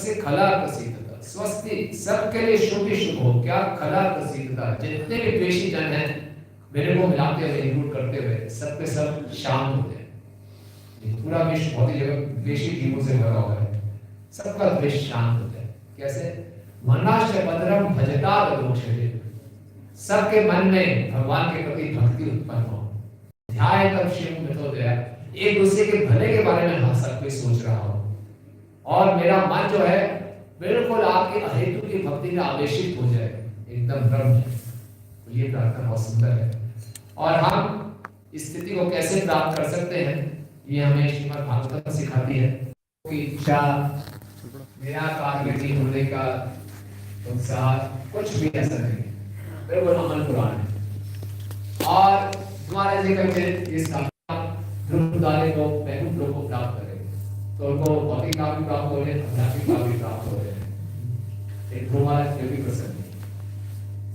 स्वस्य खला प्रसिद्धता, स्वस्ति सबके लिए शुभ ही शुभ हो। क्या खला प्रसिद्धता, जितने भी द्वेषी जन हैं मेरे को मिलाते हुए इंक्लूड करते हुए सबके सब शांत होते हैं। पूरा विश्व बहुत ही जगह द्वेषी जीवों से भरा हुआ है, सबका द्वेष शांत होता है। कैसे? मनाश भद्रम भजता दोषे, सबके मन में भगवान के प्रति भक्ति उत्पन्न हो। ध्याय तब शिव मितोदया, एक दूसरे के भले के बारे में हर सब कोई सोच रहा हो और मेरा मन जो है बिल्कुल आपके अहेतु की भक्ति में आवेशित हो जाए, एकदम ब्रह्म। तो ये प्रार्थना बहुत सुंदर है। और हम इस स्थिति को कैसे प्राप्त कर सकते हैं, ये हमें श्रीमद् भागवत सिखाती है कि इच्छा, निराकार गति होने का उत्साह, कुछ भी ऐसा नहीं, बिल्कुल अमल पुराण है। और तुम्हारे जी का इस ध्रुवदाने को वैकुंठ लोक को प्राप्त करेंगे तो उनको भौतिक लाभ भी प्राप्त हो रहे हैं, आध्यात्मिक लाभ भी प्राप्त हो रहे हैं। एक ध्रुवराज फिर भी प्रसन्न है,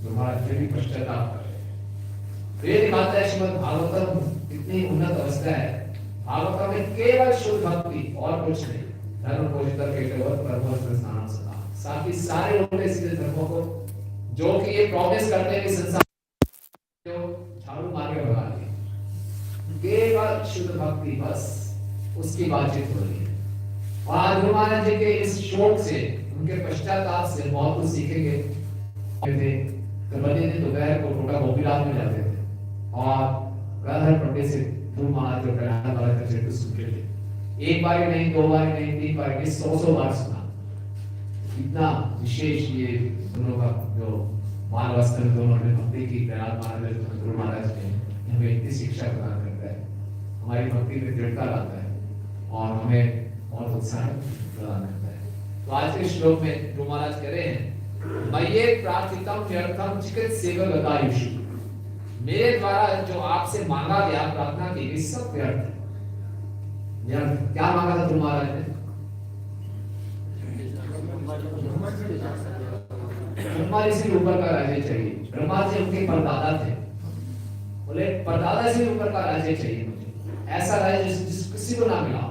ध्रुवराज फिर भी पश्चाताप कर रहे हैं। तो ये दिखाता है श्रीमद् भागवतम इतनी उन्नत अवस्था है। भागवतम में केवल शुद्ध भक्ति और कुछ नहीं। धर्म पोषितर केवल परम स्नान सदा, साथ ही सारे उल्टे सीधे धर्मों को जो कि ये प्रॉमिस करते हैं कि संसार जो झाड़ू मार के भगा देंगे, केवल शुद्ध भक्ति बस उसकी बातचीत हो रही है। और ध्रुव महाराज जी के इस शोक से, उनके पश्चाताप से बहुत कुछ सीखेंगे। कबड्डी ने दोपहर को टोटा गोपीनाथ में जाते थे और गधर पट्टे से ध्रुव महाराज जो प्रयाण वाला कचरे को सुनते थे। एक बार नहीं, दो बार नहीं, तीन बार नहीं, 100 बार सुना। इतना विशेष ये दोनों का जो मानवस्त्र दोनों ने भक्ति की, प्रयाग महाराज ध्रुव महाराज ने हमें इतनी शिक्षा प्रदान करता है, हमारी भक्ति में दृढ़ता लाता है और हमें बहुत उत्साह प्रदान करता है। तो आज के श्लोक में ध्रुव महाराज कह रहे हैं, मय्ये प्रार्थितम व्यर्थम चिकित्सेव गतायुषु, मेरे द्वारा जो आपसे मांगा गया, प्रार्थना की गई, सब व्यर्थ है। व्यर्थ क्या मांगा था ध्रुव महाराज ने? ब्रह्मा जी से ऊपर का राज्य चाहिए। ब्रह्मा जी उनके परदादा थे, बोले परदादा से ऊपर का राज्य चाहिए मुझे, ऐसा राज्य जिस किसी को ना मिला।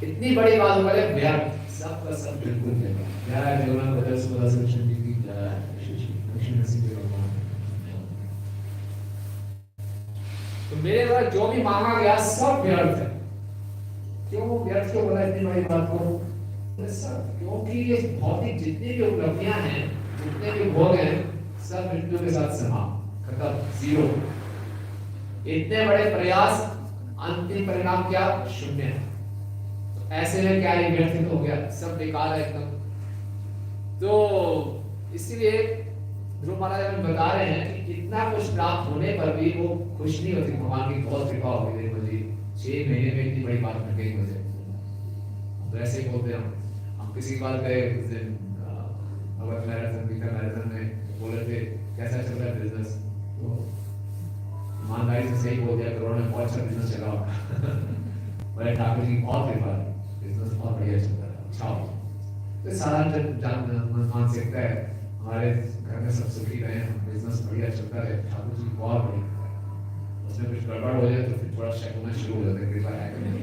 इतनी बड़ी बात बोले व्यर्थ, सब का सब बिल्कुल व्यर्थ। जय जगन्नाथ बदल सुबह से कृष्ण जी की जय, कृष्ण नसीब भगवान। तो मेरे द्वारा जो भी मांगा गया सब व्यर्थ है। क्यों व्यर्थ क्यों बोला इतनी बड़ी बात को? सब क्योंकि ये भौतिक जितनी भी उपलब्धियां हैं, जितने भी भोग हैं, सब मृत्यु के साथ समाप्त, खत्म, जीरो। इतने बड़े प्रयास, अंतिम परिणाम क्या? शून्य है। तो ऐसे में क्या ये व्यर्थ हो गया, सब बेकार है एकदम। तो इसीलिए ध्रुव महाराज हमें बता रहे हैं कि इतना कुछ प्राप्त होने पर भी वो खुश नहीं होती। भगवान की बहुत कृपा हो गई, देखो जी 6 महीने में इतनी बड़ी बात मिल गई मुझे। वैसे ही बोलते हम किसी बात गए उस दिन भगवत मैराथन, बीकर मैराथन में बोले थे कैसा चल रहा है बिजनेस, तो ईमानदारी से सही बोल दिया, करोड़ में बहुत अच्छा बिजनेस चला होगा। बोले ठाकुर जी बहुत कृपा है, बिजनेस बहुत बढ़िया चल रहा है, अच्छा हो। तो सारा जन मानसिकता है हमारे घर में सब सुखी रहे, बिजनेस बढ़िया चलता रहे, ठाकुर जी बहुत बढ़िया। उसमें कुछ गड़बड़ हो जाए तो फिर थोड़ा शक होना शुरू हो जाता है, कृपा है कि नहीं,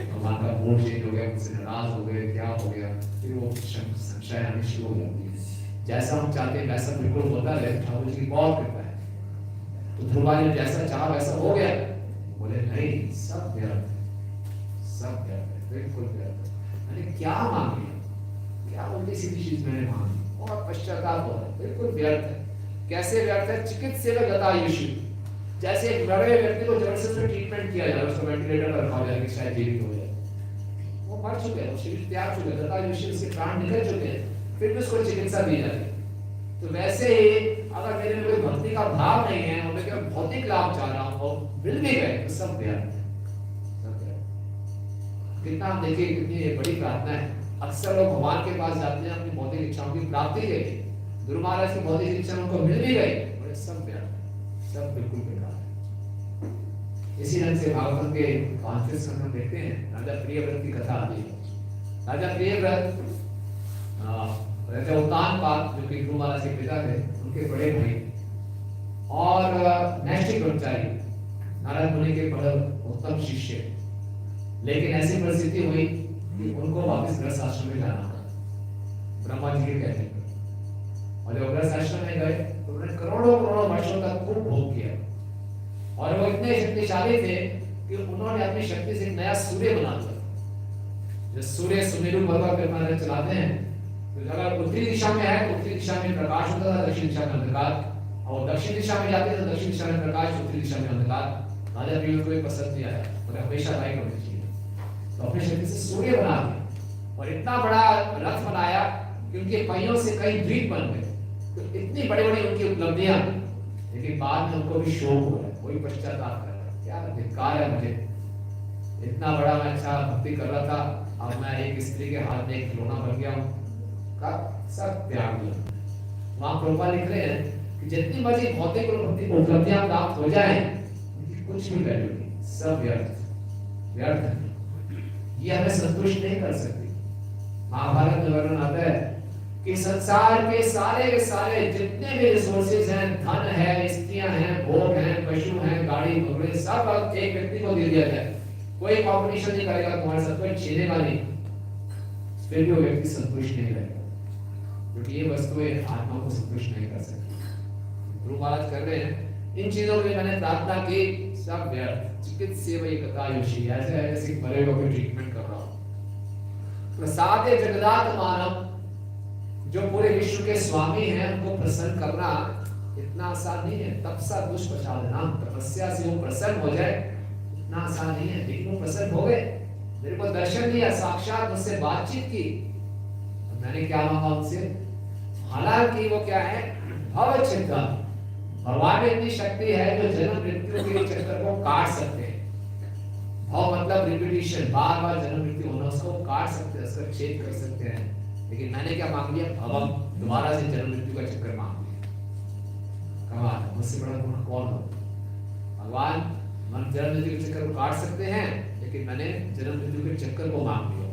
भगवान का मूड चेंज हो गया, मुझसे नाराज हो गए, क्या हो गया, फिर वो संशय आनी शुरू हो जाती है। जैसा हम चाहते हैं वैसा बिल्कुल होता रहे, ठाकुर जी की बहुत कृपा है। तो ध्रुव ने जैसा चाहा वैसा हो गया। बोले नहीं, सब व्यर्थ, सब व्यर्थ है, बिल्कुल व्यर्थ। मैंने क्या मांगी, क्या उल्टी सीधी चीज मैंने मांगी और पश्चाताप हो रहा है, बिल्कुल व्यर्थ है। कैसे व्यर्थ है? चिकित्सेव गतायुषु, जैसे एक मरे हुए व्यक्ति को जड़ से ट्रीटमेंट किया जाए, उसको वेंटिलेटर पर रखा जाए कि शायद जीवित हो जाए, वो मर चुके हैं, शरीर त्याग चुके हैं, गतायुषु से प्राण निकल चुके हैं, फिर भी उसको चिकित्सा दी जाती है। तो वैसे ही अगर मेरे में कोई भक्ति का भाव नहीं है और मैं केवल भौतिक लाभ चाह रहा हूँ और मिल भी गए तो सब व्यर्थ है, सब व्यर्थ। कितना हम देखिए कितनी बड़ी प्रार्थना है। अक्सर लोग भगवान के पास जाते हैं अपनी भौतिक इच्छाओं की प्राप्ति के लिए, गुरु महाराज की भौतिक इच्छा उनको मिल भी गई, बड़े सब व्यर्थ, सब बिल्कुल बेकार है। इसी ढंग से भागवत के 5वें स्कंद में देखते हैं राजा प्रियव्रत की कथा आती है। राजा प्रियव्रत राजा उत्तानपाद जो कि गुरु महाराज के पिता थे, उनके बड़े भाई और नैष्ठिक ब्रह्मचारी, नारद मुनि के बड़े उत्तम शिष्य। लेकिन ऐसी परिस्थिति हुई कि उनको वापस गृहस्थ आश्रम में जाना पड़ा, ब्रह्मा जी के कहने पर। और जब गृहस्थ आश्रम में गए तो उन्होंने करोड़ों करोड़ों वर्षों तक खूब भोग किया, और वो इतने शक्तिशाली थे कि उन्होंने अपनी शक्ति से एक नया सूर्य बना दिया। जो सूर्य सुमेरु पर्वत पे अपना चलाते हैं, तो अगर उत्तरी दिशा में है तो उत्तरी दिशा में प्रकाश होता था, दक्षिण दिशा में अंधकार, और दक्षिण दिशा में जाते तो दक्षिण दिशा में प्रकाश, उत्तरी दिशा में अंधकार। राजा पीयूष को पसंद नहीं आया, और हमेशा लाइट होनी चाहिए, तो अपनी शक्ति से सूर्य बना दिया और इतना बड़ा रथ बनाया कि उनके पहियों से कई द्वीप बन गए। तो इतनी बड़ी बड़ी उनकी उपलब्धियां, लेकिन बाद में उनको भी शोक हो रहा है, कोई पश्चाताप कर रहा है, क्या धिक्कार है मुझे, इतना बड़ा मैं अच्छा भक्ति कर रहा था, अब मैं एक स्त्री के हाथ में एक खिलौना बन गया हूँ, का सब त्याग दिया। वहां प्रभुपाद लिख रहे हैं कि जितनी मर्जी भौतिक उपलब्धियां प्राप्त हो जाए, कुछ भी वैल्यू नहीं, सब व्यर्थ है, ये हमें संतुष्ट नहीं कर सकती। महाभारत में वर्णन आता है कि संसार के सारे जितने भी रिसोर्सेज हैं, धन है, स्त्रियां हैं, भोग हैं, पशु हैं, गाड़ी घोड़े, सब एक व्यक्ति को दे दिया जाए, कोई कंपटीशन नहीं करेगा तुम्हारे साथ, कोई छीनेगा नहीं, फिर भी वो व्यक्ति संतुष्ट नहीं रहेगा, क्योंकि ये वस्तुएं आत्मा को संतुष्ट नहीं कर सकती। गुरु महाराज कर रहे हैं इन चीजों के लिए मैंने प्रार्थना की, सब व्यर्थ, चिकित्सेवै कथायुषी, ऐसे मरे लोगों की ट्रीटमेंट कर रहा हूं। प्रसादे जगदात मानव, जो पूरे विश्व के स्वामी हैं, उनको प्रसन्न करना इतना आसान नहीं है। तपसा दुष्प्रसादनाम, तपस्या से वो प्रसन्न हो जाए इतना आसान नहीं है, लेकिन वो प्रसन्न हो गए, मेरे को दर्शन दिया, साक्षात मुझसे बातचीत की, और मैंने क्या मांगा उनसे, हालांकि वो क्या है, भव चिंतन, भगवान में इतनी शक्ति है जो जन्म मृत्यु के चक्कर को काट सकते हैं। भव मतलब रिपीटिशन, बार बार जन्म मृत्यु होना, उसको काट सकते हैं, उसका छेद कर सकते हैं। लेकिन मैंने क्या मांग लिया, भवम, दोबारा से जन्म मृत्यु का चक्कर मांग लिया। कमाल, मुझसे बड़ा गुण कौन हो। भगवान मन जन्म मृत्यु के चक्कर को काट सकते हैं, लेकिन मैंने जन्म मृत्यु के चक्कर को मांग लिया।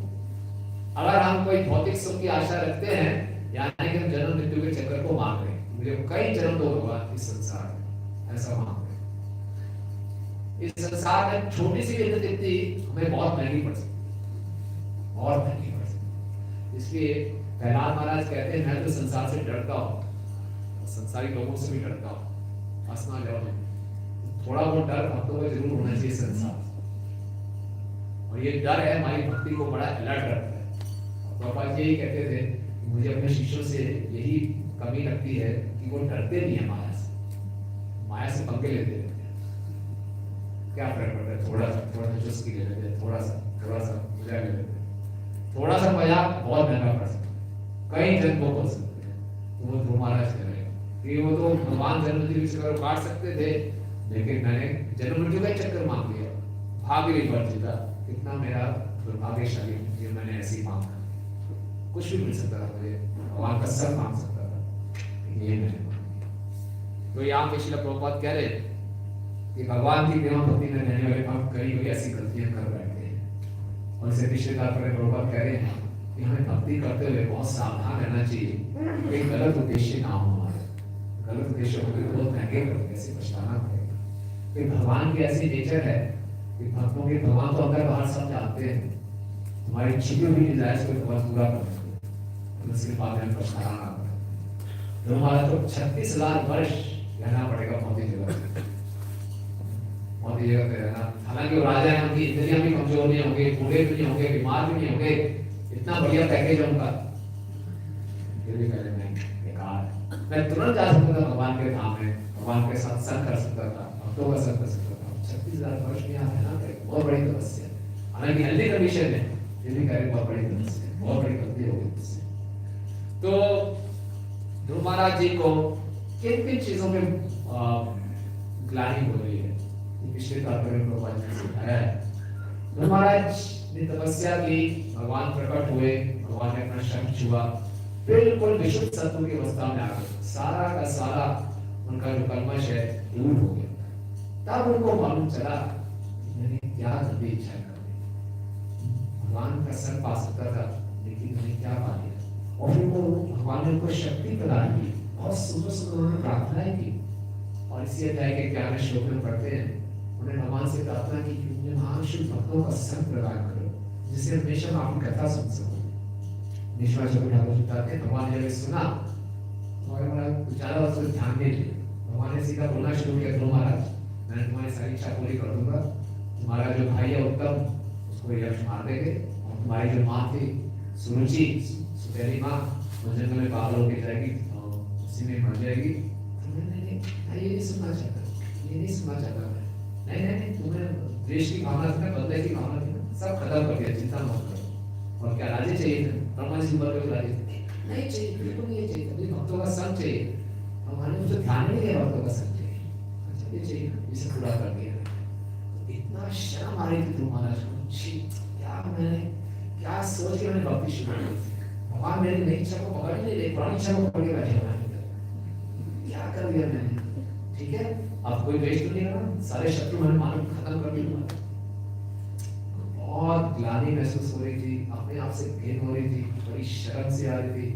अगर हम कोई भौतिक सुख की आशा रखते हैं, यानी कि हम जन्म मृत्यु के चक्कर को मांग रहे हैं, मुझे कई जन्म तो होगा इस संसार में, ऐसा मांग रहे हैं। इस संसार में छोटी सी भी दिखती हमें बहुत महंगी पड़ सकती, बहुत महंगी पड़ सकती। इसलिए प्रहलाद महाराज कहते हैं, मैं तो संसार से डरता हूँ, संसारी लोगों से भी डरता हूँ, हंसना जाओ, थोड़ा बहुत डर भक्तों को जरूर होना चाहिए संसार, और ये डर है हमारी भक्ति को बड़ा अलर्ट रखता है। बाबा जी यही कहते थे, मुझे अपने शिष्यों से यही कमी लगती है कि वो डरते नहीं है माया से पंगे लेते रहते हैं। क्या फर्क पड़ता है, थोड़ा सा चुस्की ले लेते हैं, थोड़ा सा मजा ले लेते हैं, थोड़ा सा मजाक बहुत महंगा पड़ सकता है, कई जन्म को हो सकते हैं। तो वो ध्रुव महाराज कह रहे हैं कि वो तो भगवान जन्म मृत्यु के चक्कर काट सकते थे, लेकिन मैंने जन्म मृत्यु का चक्कर मांग लिया, भाग्य विपरीत जीता, कितना मेरा दुर्भाग्यशाली कि मैंने ऐसी मांग, कुछ भी मिल सकता था मुझे, भगवान का सब मांग सकता था, ये मैंने। तो यहाँ पे श्रील प्रभुपाद कह रहे कि भगवान की प्रेम भक्ति में रहने वाले भक्त कई कोई ऐसी गलतियां कर बैठते हैं, और इसे पिछले तात्पर्य प्रभुपाद कह रहे हैं कि हमें भक्ति करते हुए बहुत सावधान रहना चाहिए, कोई गलत उद्देश्य ना हो हमारे, गलत उद्देश्य हो तो बहुत महंगे पड़ेंगे, ऐसे पछताना पड़ेगा। तो भगवान की ऐसी नेचर है कि भक्तों के, भगवान तो अंदर बाहर सब जानते हैं, हमारी छिपी हुई डिजायर्स को भगवान पूरा कर देते हैं, उसके बाद में पछताना ना पड़े। तो हमारा तो 36 लाख वर्ष रहना पड़ेगा मोदी जगह पे रहना। हालांकि वो राजा है, उनकी इंद्रियां भी कमजोर नहीं होंगे, बूढ़े भी नहीं होंगे, बीमार भी नहीं होंगे, इतना बढ़िया पैकेज है उनका, फिर भी कहते हैं बेकार। मैं तुरंत जा सकता था भगवान के धाम में, भगवान के साथ संग कर सकता था, भक्तों का संग कर सकता था। 36,000 वर्ष में यहाँ रहना पड़ेगा, बहुत बड़ी तपस्या। हालांकि हेल्दी कंडीशन है, फिर भी कह रहे बहुत बड़ी तपस्या, बहुत बड़ी गलती होगी इससे। तो ध्रुव महाराज जी को किन किन चीजों में ग्लानि हो रही है, पिछले तात्पर्य में प्रभुपाद ने सिखाया है। ध्रुव महाराज ने तपस्या की, भगवान प्रकट हुए, भगवान ने अपना शंख छुआ, बिल्कुल विशुद्ध सत्व की अवस्था में आ गए, सारा का सारा उनका जो कल्मश है दूर हो गया। तब उनको मालूम चला मैंने क्या गंदी इच्छा कर दी, भगवान का संग पा सकता था, लेकिन मैंने क्या पा लिया। और फिर वो भगवान ने उनको शक्ति प्रदान की, बहुत सुंदर सुंदर उन्होंने प्रार्थनाएं की, और इसी अध्याय के 11वें श्लोक में पढ़ते हैं, उन्होंने भगवान से प्रार्थना की कि मुझे महान शुद्ध भक्तों का संग प्रदान करो, जिससे हमेशा मैं आपकी कथा सुन सकूं। निश्चय चक्र ठाकुर बताते हैं भगवान ने जब सुना और हमारा ज्यादा उस पर ध्यान नहीं दिया। भगवान ने सीधा बोलना शुरू किया, ध्रुव महाराज मैं तुम्हारी सारी इच्छा पूरी कर दूंगा, तुम्हारा जो भाई है उत्तम उसको यक्ष मार देंगे और तुम्हारी जो माँ थी सुरुचि सुतेरी माँ मुझे तुम्हें पागल होकर जाएगी उसी में मर जाएगी। नहीं ये नहीं सुनना चाहता, ये नहीं सुनना चाहता मैं। नहीं तुम्हें देश की भावना थी ना, बदले की भावना थी ना, सब खत्म कर दिया, चिंता मत करो। और क्या राजे चाहिए थे ब्रह्मा जी पर राजे नहीं चाहिए, बिल्कुल नहीं चाहिए, अभी भक्तों का संग चाहिए। हमारे मुझे ध्यान नहीं दिया भक्तों का संग चाहिए, अच्छा ये चाहिए, इसे पूरा कर दिया। इतना शर्म आ रही थी ध्रुव महाराज को, क्या मैंने क्या सोच के मैंने भक्ति शुरू की। भगवान मेरी नई इच्छा को पकड़ नहीं रहे, पुरानी इच्छा को पकड़ के बैठे हुए क्या कर दिया मैंने। ठीक है अब कोई द्वेष तो नहीं रहा, सारे शत्रु मैंने मानव खत्म कर दिया। बहुत ग्लानि महसूस हो रही थी, अपने आप से घिन हो रही थी, बड़ी शर्म से आ रही थी,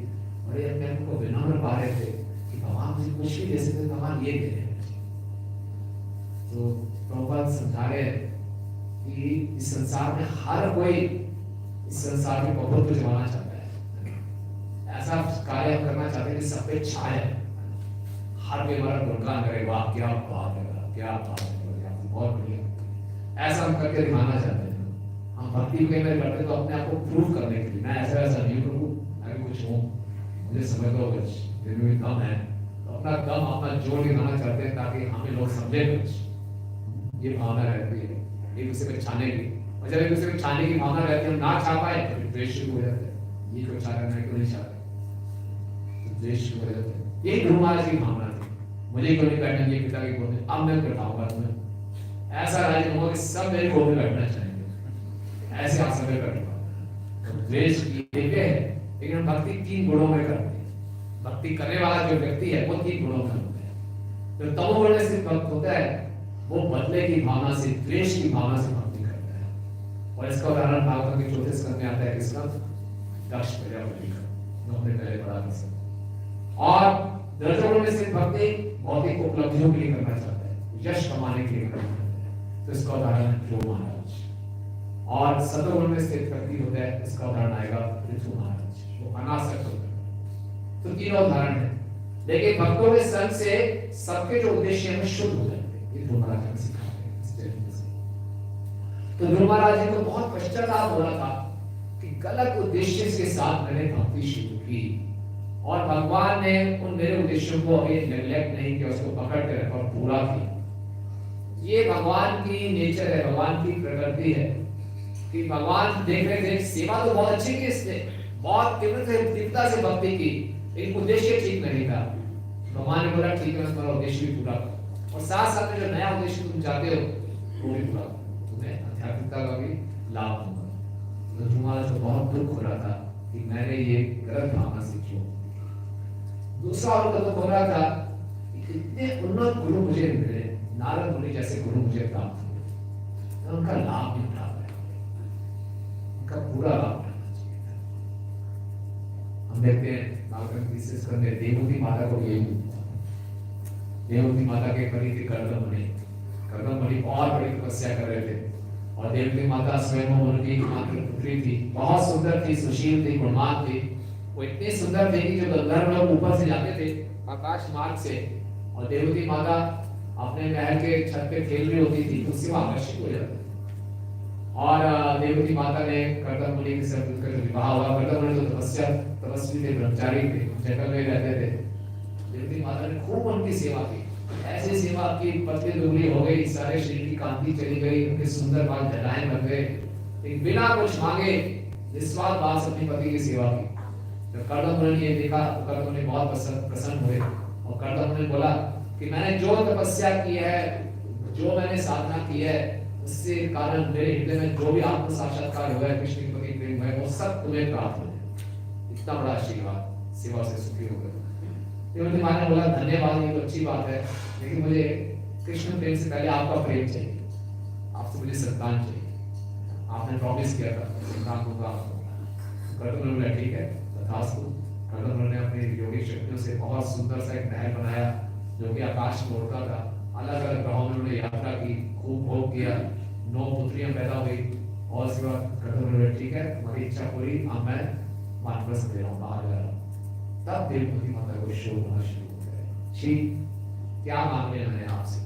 बड़े अपने आप को विनम्र पा रहे थे कि भगवान मुझे कुछ भी दे सकते, भगवान ये दे रहे हैं। तो प्रभुपाद समझा रहे कि इस संसार में हर कोई इस संसार में प्रभुत्व जमाना चाहता है, ऐसा कार्य करना चाहते हैं कि सब पे छाए, हर कोई हमारा गुणगान करे, वाह क्या बात है, क्या बात है, बहुत बढ़िया। ऐसा हम करके दिखाना चाहते हैं। हम भक्ति में करते तो अपने आप को प्रूव करने के लिए, मैं ऐसा ऐसा नहीं करूँ, मैं भी कुछ हूँ, मुझे समझ लो कुछ दिल में दम है, तो अपना दम अपना जोर दिखाना चाहते हैं ताकि हमें लोग समझे कुछ। ये भावना रहती है एक दूसरे को छाने की, और जब एक दूसरे को छाने की भावना रहती है, हम ना छा पाए तो द्वेष शुरू हो जाता है, ये क्यों छा रहा है, मैं क्यों नहीं छा रहा, द्वेष शुरू हो जाता है। यही ध्रुव महाराज की भावना थी, मुझे क्यों नहीं बैठना चाहिए पिता की गोद में, अब मैं बैठाऊंगा तुम्हें। ऐसा राज्य होगा कि सब मेरे गोद में बैठना चाहेंगे, ऐसे आसन में बैठूंगा। तो द्वेष ये है, लेकिन भक्ति 3 गुणों में करते हैं। भक्ति करने वाला जो व्यक्ति है वो 3 गुणों में होता है। तो तमोगुण से भक्त होता है, वो बदले की भावना से, द्वेष की भावना से भक्ति करता है। और इसका उदाहरण भागवत के 4थे स्कंद में आता है, किसका? दक्ष प्रजापति का, जो हमने पहले पढ़ा था। और रजोगुण में से भक्ति भौतिक उपलब्धियों के लिए करना चाहता है, यश कमाने के लिए करना चाहता है, तो इसका उदाहरण ध्रुव महाराज। और सतोगुण में स्थित व्यक्ति होता है, इसका उदाहरण आएगा पृथु महाराज, वो अनासक्त होता है। तो 3 उदाहरण है, लेकिन भक्तों के संग से सबके जो उद्देश्य है शुद्ध हो जाते हैं, ये ध्रुव महाराज हमें सिखाते हैं इस तरीके से। तो ध्रुव महाराज जी को बहुत पश्चाताप हो रहा था कि गलत उद्देश्य के साथ मैंने भक्ति शुरू की, और भगवान ने उन मेरे उद्देश्यों को अभी नेग्लेक्ट नहीं किया, उसको पकड़ के रखा और पूरा किया। ये भगवान की नेचर है, भगवान की प्रकृति है कि भगवान देख रहे थे सेवा तो बहुत अच्छी की इसने, बहुत तीव्रता से भक्ति की, लेकिन उद्देश्य ठीक नहीं था। भगवान ने बोला ठीक है मैं तुम्हारा उद्देश्य भी पूरा करूं, और साथ साथ में जो नया उद्देश्य तुम चाहते हो वो भी पूरा करूं, तुम्हें आध्यात्मिकता का भी लाभ दूंगा। तो तुम्हारा तो बहुत दुख हो रहा था कि मैंने ये गलत भावना सीखी हो। दूसरा उनका दुख हो रहा था कि इतने उन्नत गुरु मुझे मिले, नारद मुनि जैसे गुरु मुझे प्राप्त हुए, मैं उनका लाभ नहीं उठा पाया, उनका पूरा लाभ उठाना चाहिए था। हम देखते हैं भागवत विशेष करके देवहूति माता को यही हुआ। देवहूति माता के पति थे कर्दम मुनि, कर्दम मुनि बहुत बड़ी तपस्या कर रहे थे, और देवहूति माता स्वयं उनकी एकमात्र पुत्री थी, बहुत सुंदर थी, सुशील थी, गुणवान थी। वो इतने सुंदर थे कि जो गंधर्व लोग ऊपर से जाते थे आकाश मार्ग से, और देवहूति माता अपने महल के छत पे खेल रही होती थी, उससे वो आकर्षित हो जाते। और देवहूति माता ने कर्दम मुनि के साथ उनका जो विवाह हुआ, कर्दम मुनि तो तपस्वी थे, ब्रह्मचारी थे, जंगल में रहते थे। देवहूति माता ने खूब उनकी सेवा की, ऐसी सेवा की पतली दुबली हो गई, सारे शरीर की कांति चली गई, उनके सुंदर बाल झटाएं बन गए, लेकिन बिना कुछ मांगे निस्वार्थ भाव से अपने पति की सेवा की। जब कर्दम मुनि ने ये देखा तो कर्दम मुनि बहुत प्रसन्न हुए, और कर्दम मुनि बोला कि मैंने जो तपस्या की है, जो मैंने साधना की है, उससे कारण मेरे हृदय में जो भी आत्म साक्षात्कार हुआ है, कृष्ण के प्रति प्रेम है, वो सब तुम्हें प्राप्त हो जाए। इतना बड़ा आशीर्वाद, सेवा से सुखी हो गए। देवहूति माता ने बोला धन्यवाद, ये तो अच्छी बात है, लेकिन मुझे कृष्ण प्रेम से पहले आपका प्रेम चाहिए, आपसे मुझे संतान चाहिए, आपने प्रॉमिस किया था संतान को प्राप्त होगा। कर्दम मुनि बोला ठीक है तथास्तु। कर्दम मुनि ने अपनी योगिक शक्तियों से बहुत सुंदर सा एक महल बनाया जो कि आकाश में उड़ता था। अलग अलग ग्रहों में उन्होंने यात्रा की, खूब भोग किया, 9 पुत्रियां पैदा हुई, और उसके बाद कहते ठीक है तुम्हारी इच्छा पूरी, अब मैं वापस दे रहा हूँ, बाहर जा रहा हूँ। तब देवभूति माता को शोक होना शुरू हो गया, ठीक क्या मांग लिया मैंने आपसे,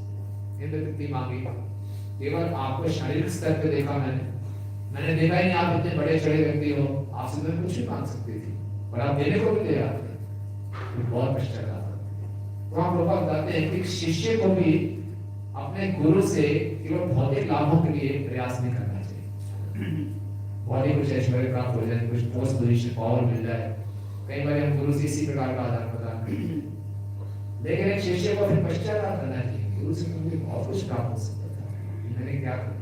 इंद्र कितनी मांगी, केवल आपको शारीरिक स्तर पे देखा मैंने देखा ही नहीं आप इतने बड़े चढ़े व्यक्ति हो, आपसे तो कुछ भी मांग सकती थी पर आप देने को भी ले आते, बहुत पश्चाताप। तो हम लोग बताते हैं कि शिष्य को भी अपने गुरु से केवल भौतिक लाभों के लिए प्रयास नहीं करना चाहिए। भौतिक कुछ ऐश्वर्य प्राप्त हो जाए, कुछ पोस्ट पोजीशन पावर मिल जाए, कई बार हम गुरु से इसी प्रकार का आदान प्रदान करते हैं, लेकिन एक शिष्य को फिर पश्चाताप करना चाहिए, गुरु से मुझे बहुत कुछ प्राप्त हो सकता था, मैंने क्या किया।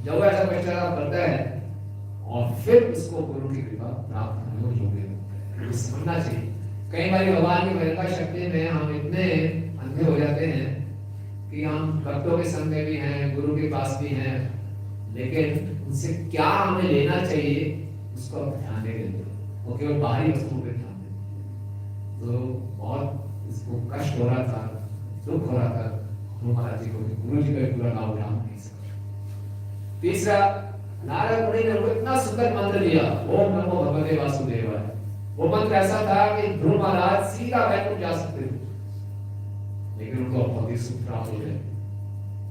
जब वो ऐसा पश्चाताप करता है और फिर उसको गुरु की कृपा प्राप्त होने को योग्य होता है, समझना चाहिए। कई बार भगवान की कृपा शक्ति में हम इतने अंधे हो जाते हैं कि हम भक्तों के संग में भी हैं, गुरु के पास भी हैं, लेकिन उनसे क्या हमें लेना चाहिए उसको ध्यान नहीं देते, वो केवल बाहरी वस्तुओं पे ध्यान देते। तो बहुत इसको कष्ट हो रहा था, दुख हो रहा था गुरु महाराज जी को, गुरु जी का पूरा लाभ उठा नहीं सका। तीसरा, नारद मुनि ने उनको इतना सुंदर मंत्र दिया, ओम नमो भगवते वासुदेवाय। वो मंत्र ऐसा था कि ध्रुव महाराज सीधा वैकुंठ जा सकते थे, लेकिन उनको भौतिक सुख प्राप्त हो गए,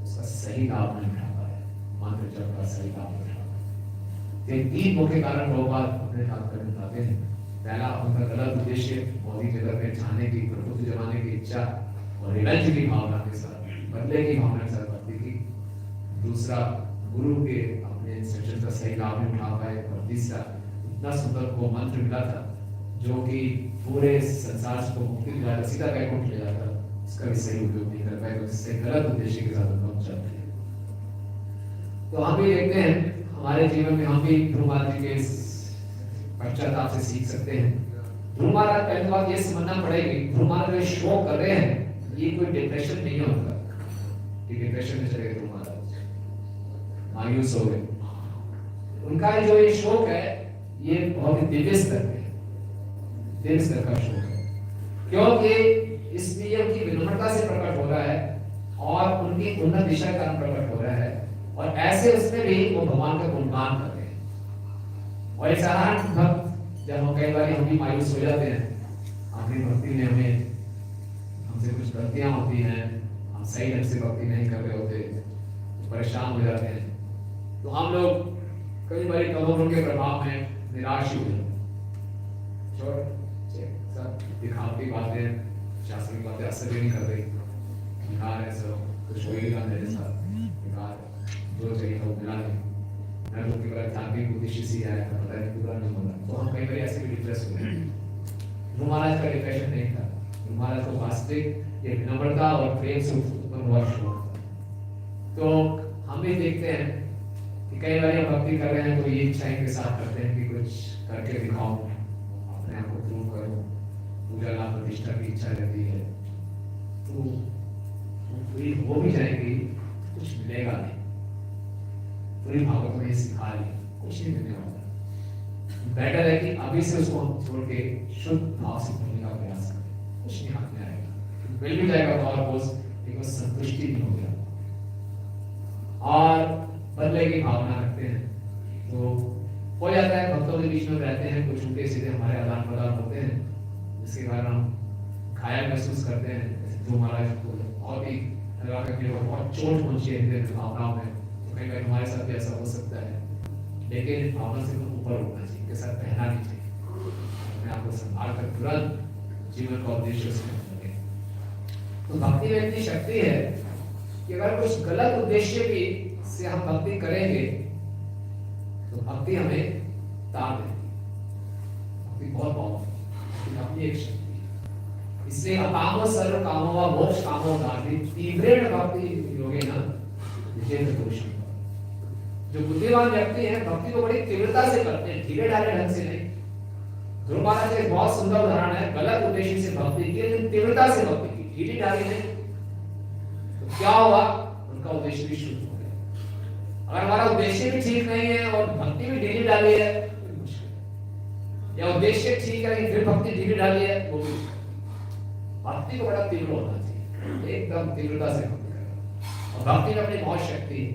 उसका सही लाभ नहीं उठा पाया, मंत्र जप का सही लाभ नहीं उठा पाया। तीन मुख्य कारण लोग अपने तात्पर्य बताते हैं। पहला, उनका गलत उद्देश्य भौतिक जगत में जाने की, प्रभुत्व जमाने की इच्छा और रिवेंज की भावना के साथ, बदले की भावना के साथ भक्ति की। दूसरा, गुरु के अपने इंस्ट्रक्शन का सही लाभ नहीं उठा पाए। और तीसरा, इतना सुंदर को मंत्र मिला था जो कि पूरे संसार को मुक्ति दिलाता, सीधा वैकुंठ ले जाता, इसका भी सही उपयोग नहीं कर पाए, तो इससे गलत उद्देश्य के साथ हम चलते हैं। तो हम भी देखते हैं हमारे जीवन में, हम भी ध्रुव महाराज जी के पश्चाताप से सीख सकते हैं। ध्रुव महाराज पहली बात ये समझना पड़ेगी, ध्रुव महाराज जो शोक कर रहे हैं ये कोई डिप्रेशन नहीं होता कि डिप्रेशन में चले गए ध्रुव महाराज, मायूस हो गए। उनका जो ये शोक है ये बहुत ही दिव्य स्तर है, दिव्य स्तर का शोक है, क्योंकि इस नियम की विनम्रता से प्रकट हो रहा है और उनकी उन्नत दिशा का प्रकट हो रहा है, और ऐसे उसमें भी वो भगवान का गुणगान कर रहे हैं। और एक साधारण भक्त, जब हम कई बार हम भी मायूस हो जाते हैं, अपनी भक्ति में हमसे कुछ गलतियां होती हैं, हम सही ढंग से भक्ति नहीं कर रहे होते, परेशान हो जाते हैं, तो हम लोग कई बार कमों के प्रभाव में निराश हो जाते हैं। दिखावटी बातें, शास्त्रीय बातें असर भी नहीं कर रही, बेकार है सब, कुछ हो ही ना मेरे साथ, बेकार जो चाहिए वो मिला नहीं, मैं लोग की ताकि उद्देश्य सी आया था, पता नहीं पूरा नहीं होगा, तो हम कई बार ऐसे भी डिप्रेस हो गए। महाराज का डिप्रेशन नहीं था, महाराज को वास्तविक ये विनम्रता और प्रेम से उत्पन्न हुआ शोक था। तो हम भी देखते हैं कि कई बार हम भक्ति कर रहे हैं तो ये इच्छा के साथ करते हैं कि कुछ करके दिखाऊं, अपने आप को प्रूव करूं, पूजा लाभ प्रतिष्ठा की इच्छा रहती है, तो पूरी हो भी जाएगी, कुछ मिलेगा नहीं। पूरी भागवत में सिखा ली, कुछ नहीं मिलने वाला। बेटर है कि अभी से उसको छोड़ के शुद्ध भाव से करने का प्रयास करें, कुछ नहीं हाथ में आएगा, मिल भी जाएगा तो और बोझ, लेकिन संतुष्टि नहीं हो गया और बदले की भावना रखते हैं, तो हो जाता है भक्तों के बीच में रहते हैं, कुछ उल्टे सीधे हमारे आदान प्रदान होते हैं, जिसके कारण हम घायल महसूस करते हैं। जो महाराज को बहुत ही बहुत चोट पहुंची है भावनाओं में, तो कई बार हमारे साथ भी ऐसा हो सकता है, लेकिन भावना से ऊपर उठना चाहिए, के साथ बहना नहीं चाहिए, अपने आप को संभाल कर तुरंत जीवन का उद्देश्य उसमें लगे। तो भक्ति में इतनी शक्ति है कि अगर कुछ गलत उद्देश्य भी से हम भक्ति करेंगे तो भक्ति हमें तार देती, भक्ति बहुत पावरफुल, अपनी एक शक्ति। इसलिए अकामो सर्व कामो वा मोक्ष कामो दाति तीव्रेण भक्ति योगेन जितेन्द्र पुरुषः। जो बुद्धिमान व्यक्ति हैं भक्ति को बड़ी तीव्रता से करते हैं, ढीले ढाले ढंग से नहीं। ध्रुव महाराज एक बहुत सुंदर उदाहरण है, गलत उद्देश्य से भक्ति की, लेकिन तीव्रता से भक्ति की, ढीली ढाली नहीं। तो क्या हुआ, उनका उद्देश्य भी शुद्ध हो गया। अगर हमारा उद्देश्य भी ठीक नहीं है और भक्ति भी ढीली ढाली है, या उद्देश्य ठीक है लेकिन फिर भक्ति ढीली ढाली है, वो भी भक्ति को बड़ा तीव्र होना चाहिए, एकदम तीव्रता से भक्ति करना। और भक्ति में अपनी बहुत शक्ति है,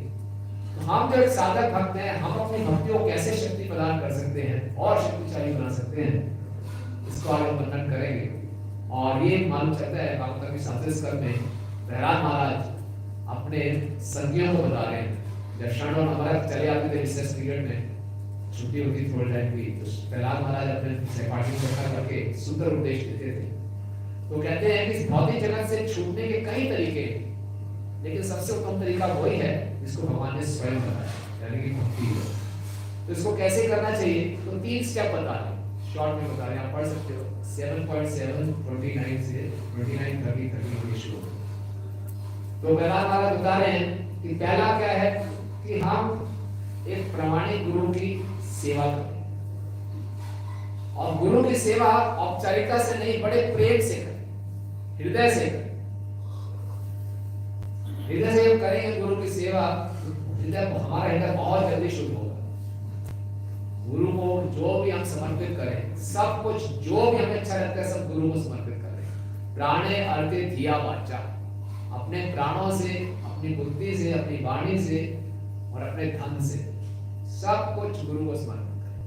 तो हम जो एक साधक भक्त हैं, हम अपनी भक्ति को कैसे शक्ति प्रदान कर सकते हैं और शक्तिशाली बना सकते हैं, इसको आगे वर्णन करेंगे। और ये मालूम चलता है भागवत के सातवें में प्रहलाद महाराज अपने संगियों को बता रहे हैं। जब क्षण और नवरात्र चले आते थे रिसेस पीरियड में, छुट्टी होती थोड़ी टाइम की, तो प्रहलाद महाराज अपने सहपाठी को इकट्ठा करके सुंदर उपदेश देते थे। तो कहते हैं कि इस भौतिक जगत से छूटने के कई तरीके, लेकिन सबसे उत्तम तरीका वही है जिसको भगवान ने स्वयं बताया, यानी कि भक्ति है। तो इसको कैसे करना चाहिए, तो 3 स्टेप बता रहे हैं, शॉर्ट में बता रहे हैं, आप पढ़ सकते हो। 7.7 29 से 29 30 शुरू। तो प्रहलाद महाराज बता रहे हैं कि पहला क्या है कि हम एक प्रामाणिक गुरु की सेवा करें, और गुरु की सेवा औपचारिकता से नहीं, बड़े प्रेम से करें, हृदय से करें। हृदय से जब करेंगे गुरु की सेवा, हमारा हृदय बहुत जल्दी शुद्ध होगा। गुरु को जो भी हम समर्पित करें, सब कुछ जो भी हमें अच्छा लगता है सब गुरु को समर्पित करें। प्राणे अर्थे धिया वाचा, अपने प्राणों से, अपनी बुद्धि से, अपनी वाणी से और अपने धन से सब कुछ गुरु को समर्पित करें।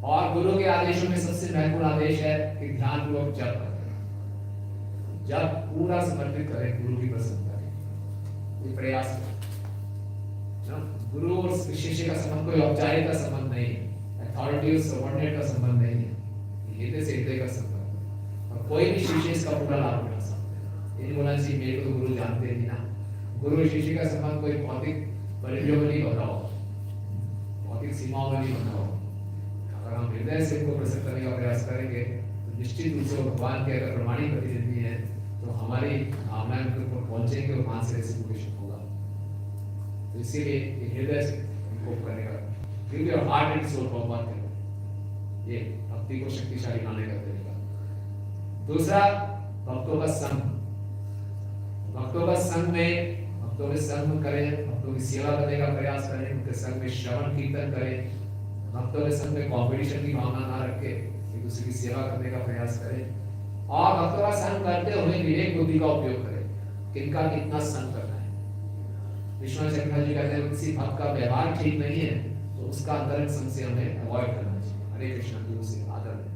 और गुरु के आदेशों में सबसे महत्वपूर्ण आदेश है कि ध्यान पूर्वक जप करें। जब पूरा समर्पित करें गुरु की प्रसन्नता के, ये प्रयास करें। गुरु और शिष्य का संबंध कोई औपचारिक का संबंध नहीं है, अथॉरिटी और सबऑर्डिनेट का संबंध नहीं है, हृदय से हृदय का संबंध है। और कोई भी शिष्य इसका पूरा लाभ उठा सकता है। ये बोलना चाहिए मेरे को तो गुरु जानते नहीं ना। गुरु शिष्य का संबंध कोई भौतिक परिधियों में नहीं बना हो, भौतिक सीमाओं में नहीं बना हो। अगर हम हृदय से उनको प्रसन्न करने का प्रयास करेंगे तो निश्चित रूप से भगवान के अगर प्रमाणिक प्रतिनिधि है तो हमारी भावनाएं उनके ऊपर पहुंचेंगे और वहां से रेसिप्रोकेशन होगा। तो इसीलिए हृदय से उनको करने का, क्योंकि और हार्ट एंड सोल भगवान के, ये भक्ति को शक्तिशाली बनाने का तरीका। दूसरा, भक्तों का संग। भक्तों का संग में, भक्तों के संग करें, भक्तों की सेवा करने का प्रयास करें, उनके संग में श्रवण कीर्तन करें। भक्तों के संग में कंपटीशन की भावना ना रखे, एक दूसरे की सेवा करने का प्रयास करें। और भक्तों का संग करते हुए विवेक बुद्धि का उपयोग करें, किनका कितना संग करना है। विश्वनाथ चक्रवर्ती जी कहते हैं किसी भक्त का व्यवहार ठीक नहीं है तो उसका अंतरंग संग से हमें अवॉइड करना चाहिए। हरे कृष्ण गुरु से आदर देना,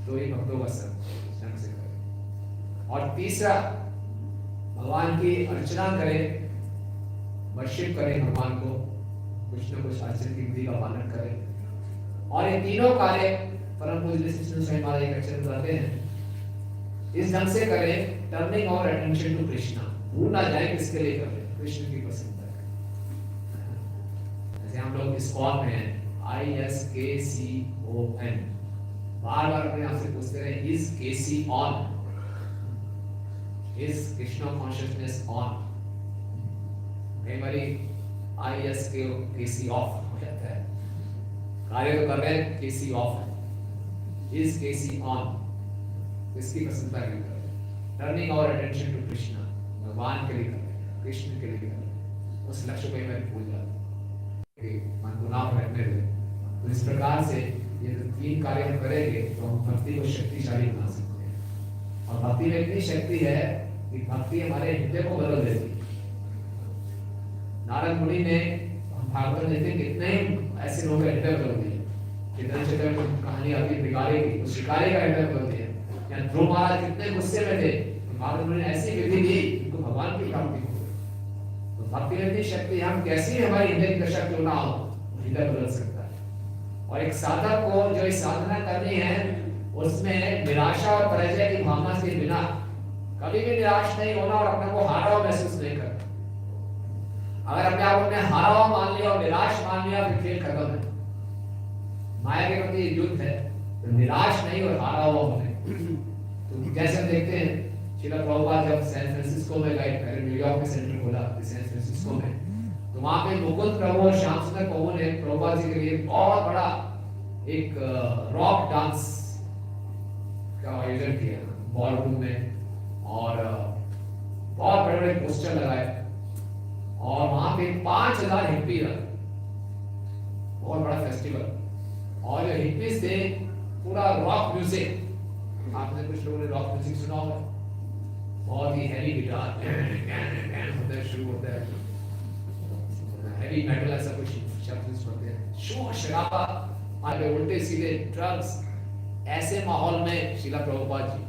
तो ये भक्तों का संग से करें। और तीसरा, भगवान की अर्चना करें, वर्शिप करें भगवान को, कुछ न कुछ आचरण की विधि का पालन करें। और ये तीनों कार्य परम पूज्य श्री स्वामी महाराज एक अक्षर बताते हैं, इस ढंग से करें, turning our attention to Krishna, भूल ना जाए किसके लिए कर रहे हैं, कृष्ण की प्रसन्नता है। जैसे हम लोग इस्कॉन में हैं, ISKCON, बार बार अपने आप से पूछते रहे, is KC on, is Krishna consciousness on. कई बारी ISKC ऑफ हो जाता है, कार्य तो कर रहे हैं, केसी ऑफ है, इज केसी ऑन, इसकी प्रसन्नता के लिए कर रहे हैं। Turning our attention to Krishna, भगवान के लिए कर रहे हैं, कृष्ण के लिए कर रहे हैं। उस लक्ष्य को मैं भूल जाता हूँ, मन को नाम रखने दे। तो इस प्रकार से ये 3 कार्य हम करेंगे तो हम भक्ति को शक्तिशाली बना सकते हैं। और भक्ति में इतनी शक्ति है कि भक्ति हमारे हृदय को बदल देती है। नारद मुनि ने, हम भागवत में देखते कितने ऐसे लोग हृदय बदल दिए। कितने जगह कहानी आती है बिगाड़े की, तो शिकारी का हृदय बदल दिया। या ध्रुव महाराज कितने गुस्से में थे, नारद मुनि ने ऐसी विधि दी तो भगवान की प्राप्ति हो गई। तो भक्ति में इतनी शक्ति, हम कैसी हमारी हृदय की दशा क्यों ना हो, हृदय बदल सकता है। और एक साधक को जो इस साधना करनी है उसमें निराशा और पराजय की भावना से बिना कभी भी निराश नहीं होना और अपने को हारा हुआ महसूस नहीं करना। अगर अपने आप को हारा हुआ मान लिया और निराश मान लिया फिर खेल खत्म है। माया के प्रति युद्ध है, तो निराश नहीं और हारा हुआ होने। तो जैसे हम देखते हैं श्रील प्रभुपाद जब सैन फ्रांसिस्को में गए, पहले न्यूयॉर्क में सेंटर खोला सैन फ्रांसिस्को में, तो वहां पे मुकुंद प्रभु और श्याम सुंदर प्रभु ने प्रभुपाद जी के लिए बहुत बड़ा एक रॉक डांस का आयोजन किया बॉल रूम में, और बहुत बड़े बड़े पोस्टर लगाए और वहां पे 5000 हिप्पी रहे, बहुत बड़ा फेस्टिवल। और जो हिप्पीज थे पूरा रॉक म्यूजिक, आपने कुछ लोगों ने रॉक म्यूजिक सुना होगा, बहुत ही हैवी गिटार होता है, शुरू होता है, हैवी मेटल ऐसा कुछ शब्द यूज करते हैं, शोर शराबा, आगे उल्टे सीधे ड्रग्स, ऐसे माहौल में शिला प्रभुपाद जी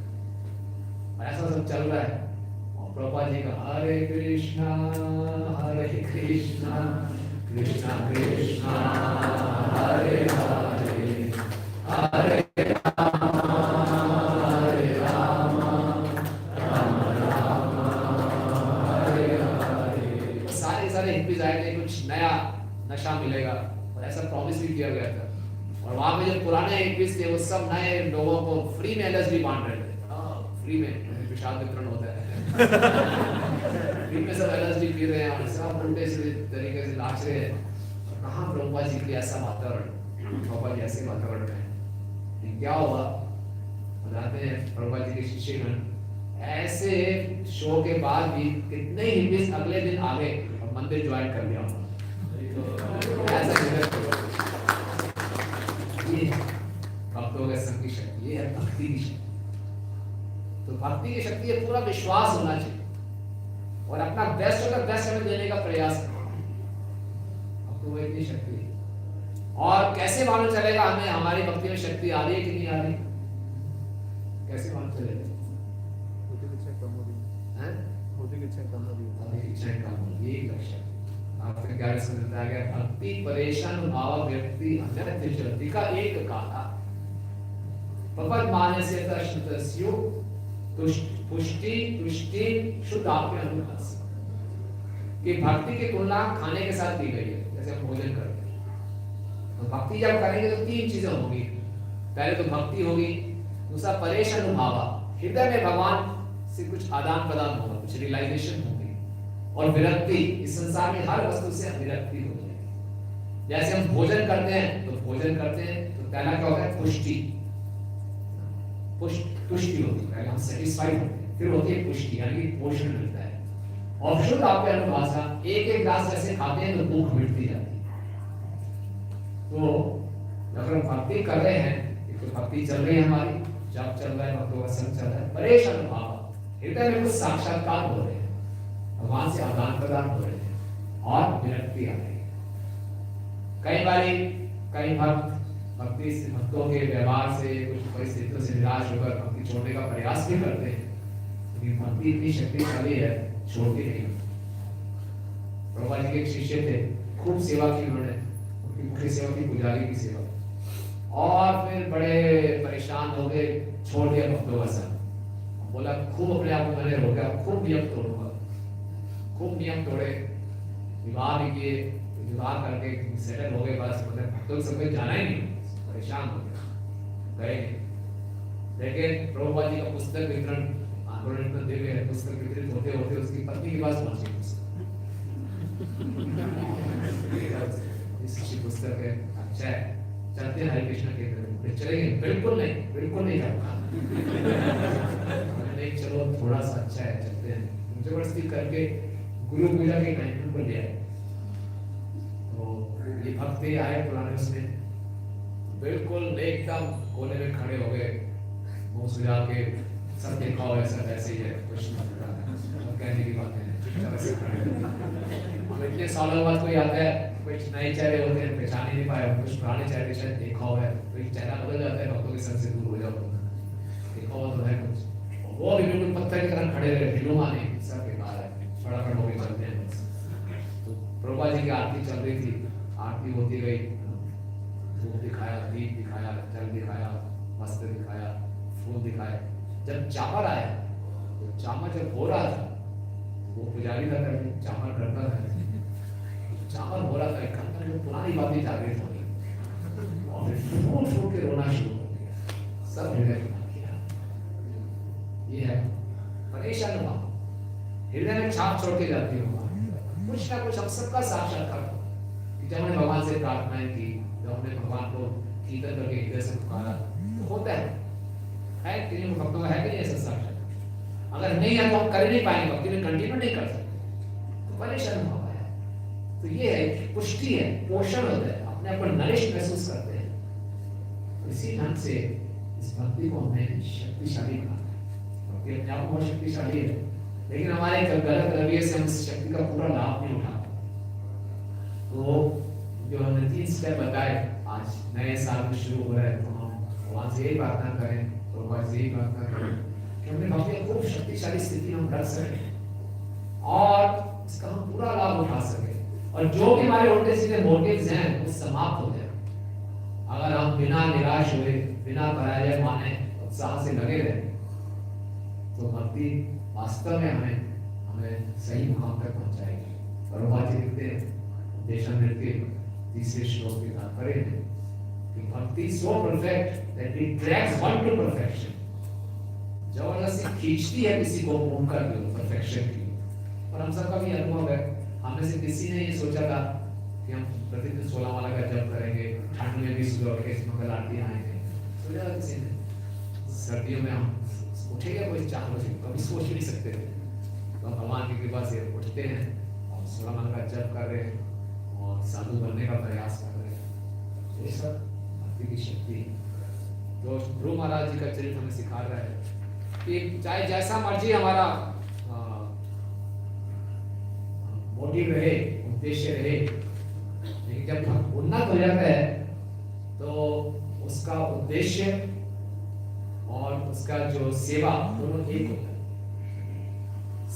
और ऐसा सब चल रहा है और प्रभुपाद जी का हरे कृष्णा कृष्णा कृष्णा हरे हरे हरे कुछ नया नशा मिलेगा और ऐसा प्रॉमिस भी किया गया था। और वहां पे जो पुराने हिप्पीज थे वो सब नए लोगों को फ्री में एलएसडी बांट रहे थे। फ्री में प्रसाद वितरण होता है फ्री में सब एलएसडी पी रहे हैं और सब उल्टे सीधे तरीके से नाच रहे हैं। कहाँ प्रभुपाद जी के ऐसा वातावरण, प्रभुपाद जी ऐसे वातावरण में क्या हुआ बताते हैं। प्रभुपाद जी के शिष्यगण ऐसे शो के बाद भी कितने हिप्पीज अगले दिन आ गए, मंदिर ज्वाइन कर लिया ऐसा ये भक्तों के संग की शक्ति, ये है भक्ति की शक्ति। तो भक्ति की शक्ति है पूरा विश्वास होना चाहिए और अपना बेस्ट होगा बेस्ट हमें देने का प्रयास करना। भक्तों में इतनी शक्ति है। और कैसे मालूम चलेगा हमें हमारी भक्ति में शक्ति आ रही है कि नहीं आ रही, कैसे मालूम चलेगा? भक्ति परेशान भाव व्यक्ति अन्यत्र चलती का एक गाथा भगवत मानस्य तस्यो पुष्टि तुष्टि शुद्ध आपके अनुभास। कि भक्ति की तुलना खाने के साथ की गई है। जैसे हम भोजन करते हैं तो भक्ति जब करेंगे तो तीन चीजें होंगी। पहले तो भक्ति होगी, दूसरा परेशान भाव, हृदय में भगवान से कुछ आदान प्रदान होगा, कुछ रियलाइजेशन होगी, और विरक्ति, इस संसार में हर वस्तु से विरक्ति हो जाएगी। जैसे हम भोजन करते हैं तो पहला क्या होता है? पुष्टि, तुष्टि होती है, पहले हम सेटिस्फाइड होते हैं, फिर होती है पुष्टि यानी पोषण मिलता है। और शुद्ध आपके अनुभाषा, एक एक ग्लास जैसे खाते हैं तो भूख मिटती जाती है। तो अगर हम भक्ति कर रहे हैं तो भक्ति चल रही है हमारी, जब चल रहा है भक्तों का संग चल रहा है, परेशान भाव, हृदय में कुछ साक्षात्कार हो रहे हैं, भगवान से आदान प्रदान हो रहे हैं और विरक्ति आ रही है। कई भक्त भक्ति से, भक्तों के व्यवहार से, कुछ परिस्थितियों से निराश होकर भक्ति छोड़ने का प्रयास भी करते हैं, लेकिन भक्ति इतनी शक्तिशाली है, छोड़ती नहीं। प्रभुपाद जी के एक शिष्य थे, खूब सेवा की उन्होंने, उनकी मुख्य सेवा की पुजारी की सेवा, और फिर बड़े परेशान हो गए, छोड़ दिया भक्तों का संग। बोला खूब अपने आप को मैंने रोका, खूब नियम तोड़ूंगा, खूब नियम तोड़े, विवाह भी किए, विवाह करके सेटल हो गए, बस मतलब भक्तों सब जाना ही नहीं, परेशान हो गए। लेकिन प्रभुपाद जी का पुस्तक वितरण आंदोलन में दिव्य है, पुस्तक वितरित होते होते उसकी पत्नी के पास पहुंची पुस्तक है, अच्छा है, चलते हैं हरे कृष्ण के तरफ, चलेंगे? बिल्कुल नहीं जाऊंगा नहीं, चलो थोड़ा सा अच्छा है, चलते हैं। जबरदस्ती करके गुरु पूजा के टाइम पर ले आए। तो ये भक्त आए पुराने, उसमें बिल्कुल एकदम कोने में खड़े हो गए, मुंह सुझा के, सब देखा हो ऐसा ऐसे ही है, कुछ कहने की बात है। इतने सालों बाद कोई आता है, कुछ नए चेहरे होते हैं, पहचान ही नहीं पाए, कुछ पुराने चेहरे शायद देखा हुआ है, कोई चेहरा बदल जाता है, भक्तों के संग से दूर हो जाओ, देखा हुआ तो है कुछ। वो भी बिल्कुल पत्थर की तरह खड़े रहे, ढिलुमा नहीं, सब बेकार है, फटाफट होके चलते हैं। तो प्रभुपाद जी की आरती चल रही थी, आरती होती गई, धूप दिखाया, दीप दिखाया, जल दिखाया, वस्त्र दिखाया, फूल दिखाए। जब चामर आया, तो चामर जब हो रहा था, वो पुजारी था, चामर करता था, चामर हो रहा था, एक अंदर जो पुरानी बातें जागृत हो गई और फूल फूल के रोना शुरू हो गया, सब हृदय में किया। ये है परेशान भाव, हृदय में छाप छोड़ के जाती हो, कुछ ना कुछ हम सबका साक्षात्कार हो कि जब हमने भगवान से प्रार्थनाएं की, जब हमने भगवान को कीर्तन करके हृदय से पुकारा, तो होता है कि नहीं? भक्तों का है कि नहीं ऐसा साक्षात्कार? अगर नहीं है तो हम कर नहीं पाएंगे, भक्ति में कंटिन्यू नहीं कर सकते, तो परेशान भाव है। तो ये है कि पुष्टि है, पोषण होता है, अपने आप को नरिश महसूस करते हैं। तो इसी ढंग से इस भक्ति को हमने शक्तिशाली कहा। भक्ति अपने आप बहुत शक्तिशाली है, लेकिन हमारे गलत रवैये से हम इस शक्ति का पूरा लाभ नहीं उठा पाते। तो जो हमने 3 स्टेप बताए आज नए साल में शुरू हो रहा है, तो हम वहां से यही प्रार्थना करें, तो वहां से यही प्रार्थना करें कि अपने भक्ति को खूब शक्तिशाली स्थिति में हम रख सकें और इसका हम पूरा लाभ उठा सकें, और जो भी हमारे उल्टे सीधे मोटिव्स हैं वो समाप्त हो जाए। अगर हम बिना निराश हुए, बिना पराजय माने उत्साह से लगे रहे, तो भक्ति वास्तव में हमें सही मुकाम तक पहुंचाएगी। और वो बातें लिखते हैं देशामृत के 3 श्लोक के तात्पर्य है कि भक्ति so perfect that it drags one two perfection, जबरदस्ती खींचती है किसी को पूर्ण कर दो परफेक्शन की। और हम सबका भी अनुभव है, हमें से किसी ने ये सोचा था कि हम प्रतिदिन 16 माला का जप करेंगे, ठंड में भी सुबह के मंगल आरती आएंगे, सोचा था किसी ने। सर्दियों में हम उठेगा कोई 4 बजे, कभी सोच नहीं सकते थे। तो भगवान की कृपा से उठते हैं और 16 माला का जप कर रहे हैं और साधु बनने का प्रयास कर रहे हैं। ये सब भक्ति की शक्ति। तो ध्रुव महाराज जी का चरित्र हमें सिखा रहा है कि चाहे जैसा मर्जी हमारा मोटिव रहे, उद्देश्य रहे, लेकिन जब उन्नत हो जाता है तो उसका उद्देश्य और उसका जो सेवा दोनों एक होता है।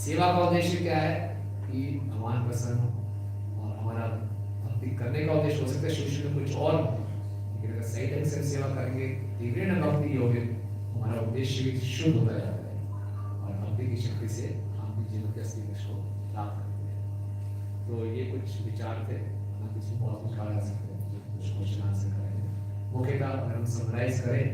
सेवा का उद्देश्य क्या है कि भगवान प्रसन्न हो, और हमारा भक्ति करने का उद्देश्य हो सकता है शुरू में कुछ और, लेकिन अगर सही ढंग से सेवा करेंगे, तीव्र भक्ति योग्य, हमारा उद्देश्य भी शुद्ध होता जाता है और भक्ति की शक्ति से हम भी जीवन के असली लक्ष्य को प्राप्त करते हैं। तो ये कुछ विचार थे, हम किसी बहुत कुछ कहा जा सकते हैं, कुछ क्वेश्चन आंसर करेंगे। मुख्यतः अगर हम समराइज करें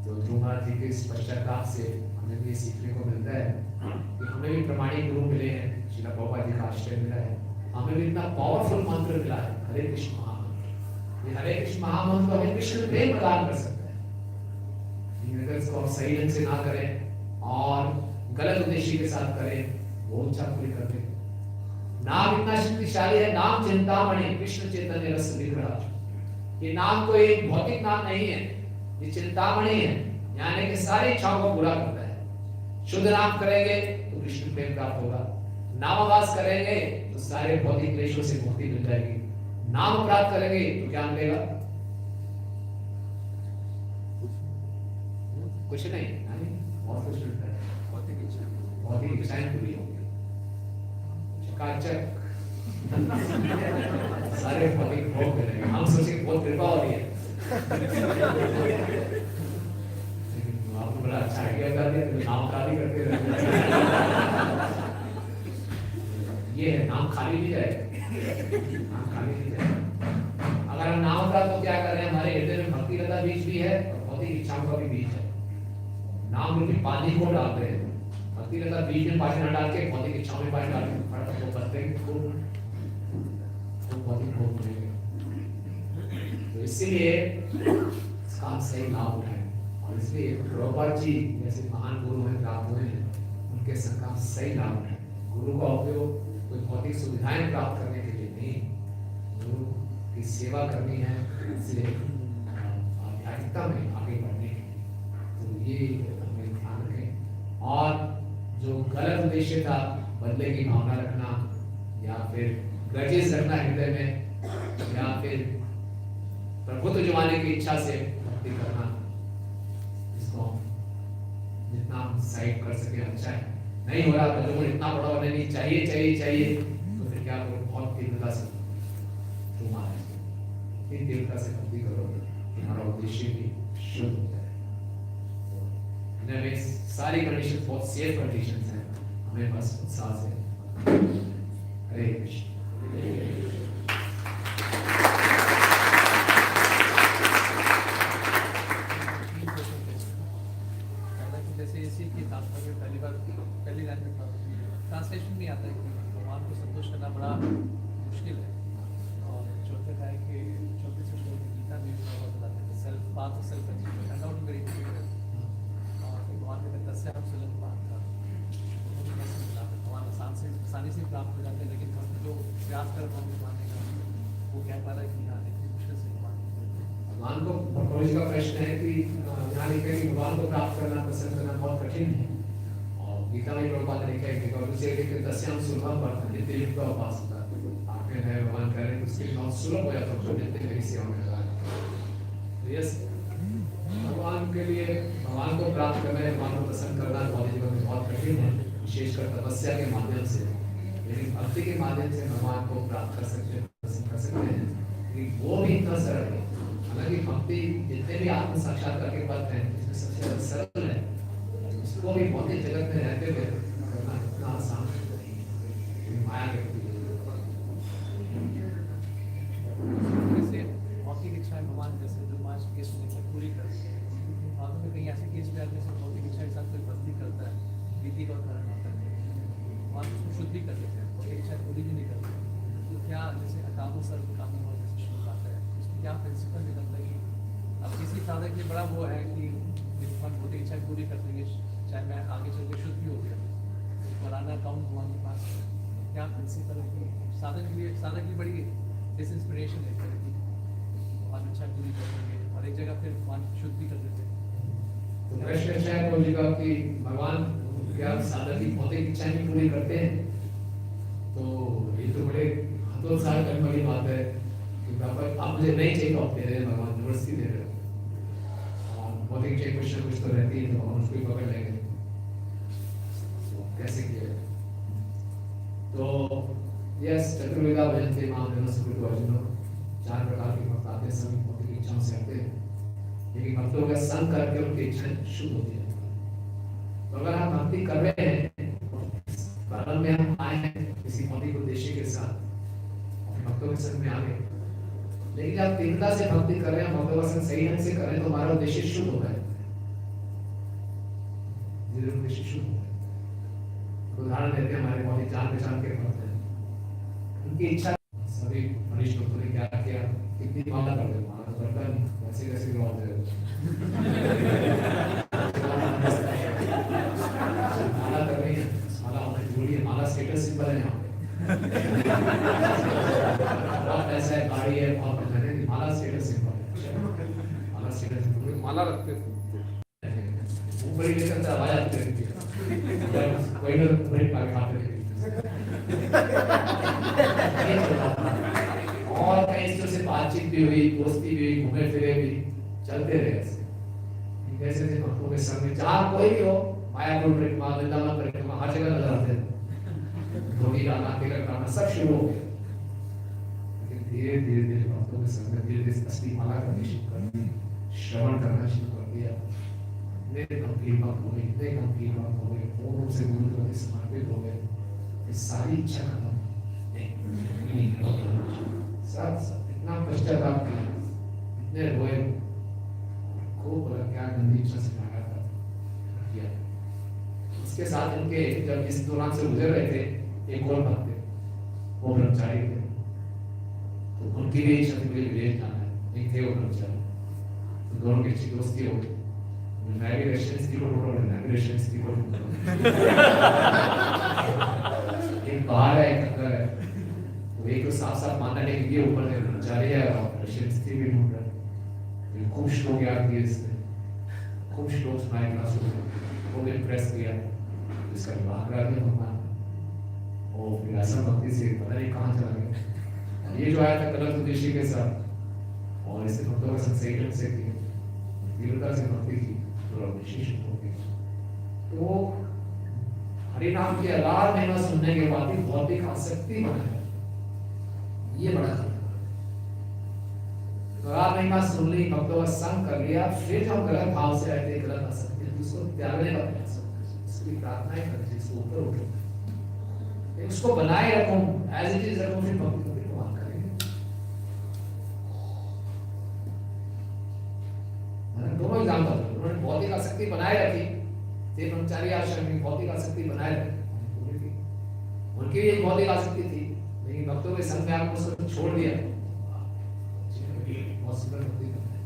तो ध्रुव महाराज जी के इस पश्चाताप से हमें भी सीखने को मिलता है कि हमें भी प्रमाणिक गुरु मिले हैं, श्रील प्रभुपाद जी का आश्रय मिला है, हमें भी इतना पावरफुल मंत्र मिला है, हरे कृष्ण महामंत्र। ये हरे कृष्ण महामंत्र हमें कृष्ण प्रेम प्रदान कर सकता है, लेकिन अगर इसको हम सही ढंग से ना करें और गलत उद्देश्य के साथ करें, वो इच्छा पूरी कर दे। नाम इतना शक्तिशाली है, नाम चिंतामणि, कृष्ण चैतन्य रस विग्रह। ये नाम कोई भौतिक नाम नहीं है, ये चिंतामणि है, यानी कि सारी इच्छाओं को पूरा करता है। शुद्ध नाम करेंगे तो कृष्ण प्रेम प्राप्त होगा, नामाभास करेंगे तो सारे भौतिक क्लेशों से मुक्ति मिल जाएगी, नाम प्राप्त करेंगे तो क्या मिलेगा? कुछ नहीं, बहुत कुछ मिलता है, भौतिक इच्छाएं पूरी होंगी, चकाचक सारे भौतिक भोग मिलेंगे। हम सोचे बहुत कृपा हो रही है, आपको बड़ा अच्छा आइडिया बता दिया, तो नाम खाली करते रहते। ये है, नाम खाली नहीं जाएगा, नाम खाली नहीं जाएगा। अगर हम नाम का तो क्या कर रहे हैं, हमारे हृदय में भक्ति लता बीज भी है और भौतिक इच्छाओं का भी बीज है। नाम रूपी पानी को डालते हैं, भक्ति लता बीज में पानी न डाल के भौतिक इच्छाओं में पानी डाल के वो पत्ते को भौतिक भोग मिलेंगे। तो इसीलिए इसका हम सही लाभ उठाएं, और इसलिए प्रभुपाद जी जैसे महान गुरु हैं, प्राप्त हुए हैं, उनके संग का हम सही लाभ उठाएं। गुरु का उपयोग कोई भौतिक सुविधाएं प्राप्त करने के लिए नहीं, गुरु की सेवा करनी है, इसलिए आध्यात्मिकता में आगे बढ़ने के लिए। तो ये हमें ध्यान रखें, और जो गलत उद्देश्य था, बदले की भावना रखना या फिर ग्रजेस रखना हृदय में, या फिर प्रभुत्व जमाने की इच्छा से भक्ति करना, इसको जितना हम साइड कर सके अच्छा है। नहीं हो रहा तो लोगों ने इतना बड़ा होने नहीं चाहिए चाहिए चाहिए, तो फिर क्या करो, बहुत तीव्रता से तीव्रता से भक्ति करो, हमारा उद्देश्य भी शुद्ध हो जाए। तो सारी कंडीशन बहुत सेफ कंडीशन है, हमें बस उत्साह से हरे कृष्ण। ट्रांसलेशन नहीं आता है कि भगवान को संतुष्ट करना बड़ा मुश्किल है, और चौथे का है कि 34वें श्लोक में गीता में बताते हैं सेल्फ बात self achievement and out very difficult, और भगवान के तस्या हम सुलभ बात था भगवान आसानी से प्राप्त हो जाते हैं, लेकिन हम जो प्रयास कर रहे हैं मानने का, वो कह पा रहा है कि हाँ इतनी मुश्किल से भगवान को। भगवान का प्रश्न है कि यहाँ लिखा है कि भगवान को प्राप्त करना, पसंद करना बहुत कठिन है, गीता में प्रभुपाद ने लिखा है कि तस्याम सुलभम वर्तते दिव्य उपासना, आपने में है भगवान कह रहे हैं उसके लिए बहुत सुलभ हो जाता है जितने मेरी सेवा में लगा तो यस भगवान के लिए भगवान को प्राप्त करना है भगवान को प्रसन्न करना बहुत जीवन में बहुत कठिन है विशेषकर तपस्या के माध्यम से लेकिन भक्ति के माध्यम से भगवान को प्राप्त कर सकते हैं प्रसन्न कर सकते हैं लेकिन वो भी इतना सरल है हालांकि भक्ति जितने भी आत्म साक्षात्कार के पद हैं इसमें सबसे ज्यादा सरल है उसको भी भौतिक जगत में रहते हुए करना इतना आसान नहीं है माया के जैसे भौतिक इच्छाएं भगवान जैसे ध्रुवराज के केस में पूरी करते हैं और में कहीं ऐसे केस में आते हैं भौतिक इच्छा के साथ कोई बंदी करता है विधि और कारण होता है भगवान उसको शुद्ध भी कर देते हैं भौतिक इच्छा पूरी भी नहीं करते तो क्या जैसे अकामो सर्व कामो और जैसे श्लोक आता है उसकी क्या प्रिंसिपल निकलता है कि अब किसी साधक के लिए बड़ा वो है कि भगवान भौतिक इच्छा पूरी कर देंगे चाहे मैं आगे चल के शुद्ध भी हो गया पुराना अकाउंट भगवान के पास क्या प्रिंसिपल है कि साधक की बड़ी डिसइंस्पिरेशन है कि भगवान इच्छा पूरी कर देंगे और एक जगह फिर भगवान शुद्ध भी कर देते हैं तो प्रश्न ऐसा है प्रभु जी का कि भगवान क्या साधक की भौतिक इच्छाएं भी पूरी करते हैं तो ये तो बड़े हतोत्साह करने वाली बात है कि आप मुझे नहीं चाहिए तो आप दे रहे हैं भगवान जबरदस्ती दे रहे हो और भौतिक इच्छा कुछ ना कुछ तो रहती है तो भगवान उसको ही पकड़ लेंगे कैसे किया तो यस चतुर्वेदा भजन के माध्यम से गुरु अर्जुन चार प्रकार के भक्त आते हैं सभी भौतिक इच्छाओं से आते हैं लेकिन भक्तों का संग करके उनकी इच्छा शुद्ध होती है तो अगर हम भक्ति कर रहे हैं प्रारंभ में हम आए हैं किसी भौतिक उद्देश्य के साथ भक्तों के संग में आ गए लेकिन आप तीव्रता से भक्ति कर रहे हैं भक्तों का संग सही ढंग से कर रहे हैं तो हमारा उद्देश्य शुद्ध होगा उद्देश्य शुद्ध होगा उदाहरण देते हैं हमारे बहुत ही जान पहचान के भक्त हैं उनकी इच्छा सभी मनीष भक्तों ने क्या किया कितनी माला कर दे माला तो करता नहीं वैसे कैसे लौट दे माला कर रही है माला होना जरूरी है माला स्टेटस सिंबल है यहाँ पे बहुत पैसा है गाड़ी है बहुत पैसा है माला स्टेटस सिंबल है माला स्टेटस सिंबल माला रखते ऊपर ही लेकर आवाज आती रहती है कोई ना कोई पाके खाते और कई से बातचीत भी हुई दोस्ती भी हुई घूमे फिरे भी चलते रहे ऐसे ऐसे भक्तों के संग में जहाँ कोई भी हो मायापुर परिक्रमा वृंदावन परिक्रमा हर जगह नजर आते हैं धोनी गाना तिलक गाना सब शुरू हो गया लेकिन धीरे धीरे धीरे भक्तों के संग में धीरे धीरे असली माला करनी शुरू कर दी श्रवण करना शुरू कर दिया इतने गंभीर बात हो गई इतने गंभीर बात हो गई पूर्ण से गुरु को समर्पित हो गए ये सारी इच्छा खत्म सब इतना पश्चाताप किया इतने रोए खूब बोला क्या गंदी इच्छा से मांगा था किया उसके साथ इनके जब इस दौरान से गुजर रहे थे एक और भक्त थे वो ब्रह्मचारी थे तो उनकी भी इच्छा थी मुझे विदेश जाना है एक थे वो ब्रह्मचारी तो दोनों की अच्छी दोस्ती हो गई Navigations की कोड और navigations की कोड एक बाहर है एक अंदर है वो एक तो साफ साफ मानना नहीं कि ये ऊपर है जारी है और navigations की भी ढूंढ रहा है ये खूब श्लोक याद किए इसने खूब श्लोक सुनाए क्लास में वो इम्प्रेस किया इसका विवाह करा दिया भगवान और फिर ऐसा भक्ति से पता नहीं कहाँ चला गया ये जो आया था गलत उद्देश्य के साथ और इसे भक्तों का सही ढंग से किया तीव्रता से भक्ति की विशेष होगी तो हरि नाम की अलार महिमा सुनने के बाद ही भौतिक आसक्ति बना ये बड़ा अलार महिमा सुन ली भक्तों का संग कर लिया फिर जो गलत भाव से रहते गलत आसक्ति उसको त्यागने का प्रयास उसकी प्रार्थना करते इसको ऊपर उठो उसको बनाए रखो एज इट इज रखो फिर भक्ति दोनों एग्जाम्पल उन्होंने भौतिक आसक्ति बनाए रखी थे ब्रह्मचारी आश्रम में भौतिक आसक्ति बनाए रखी उनकी भी एक भौतिक आसक्ति थी लेकिन भक्तों के संग में आपको उसको छोड़ दिया बहुत सुंदर भक्ति करते हैं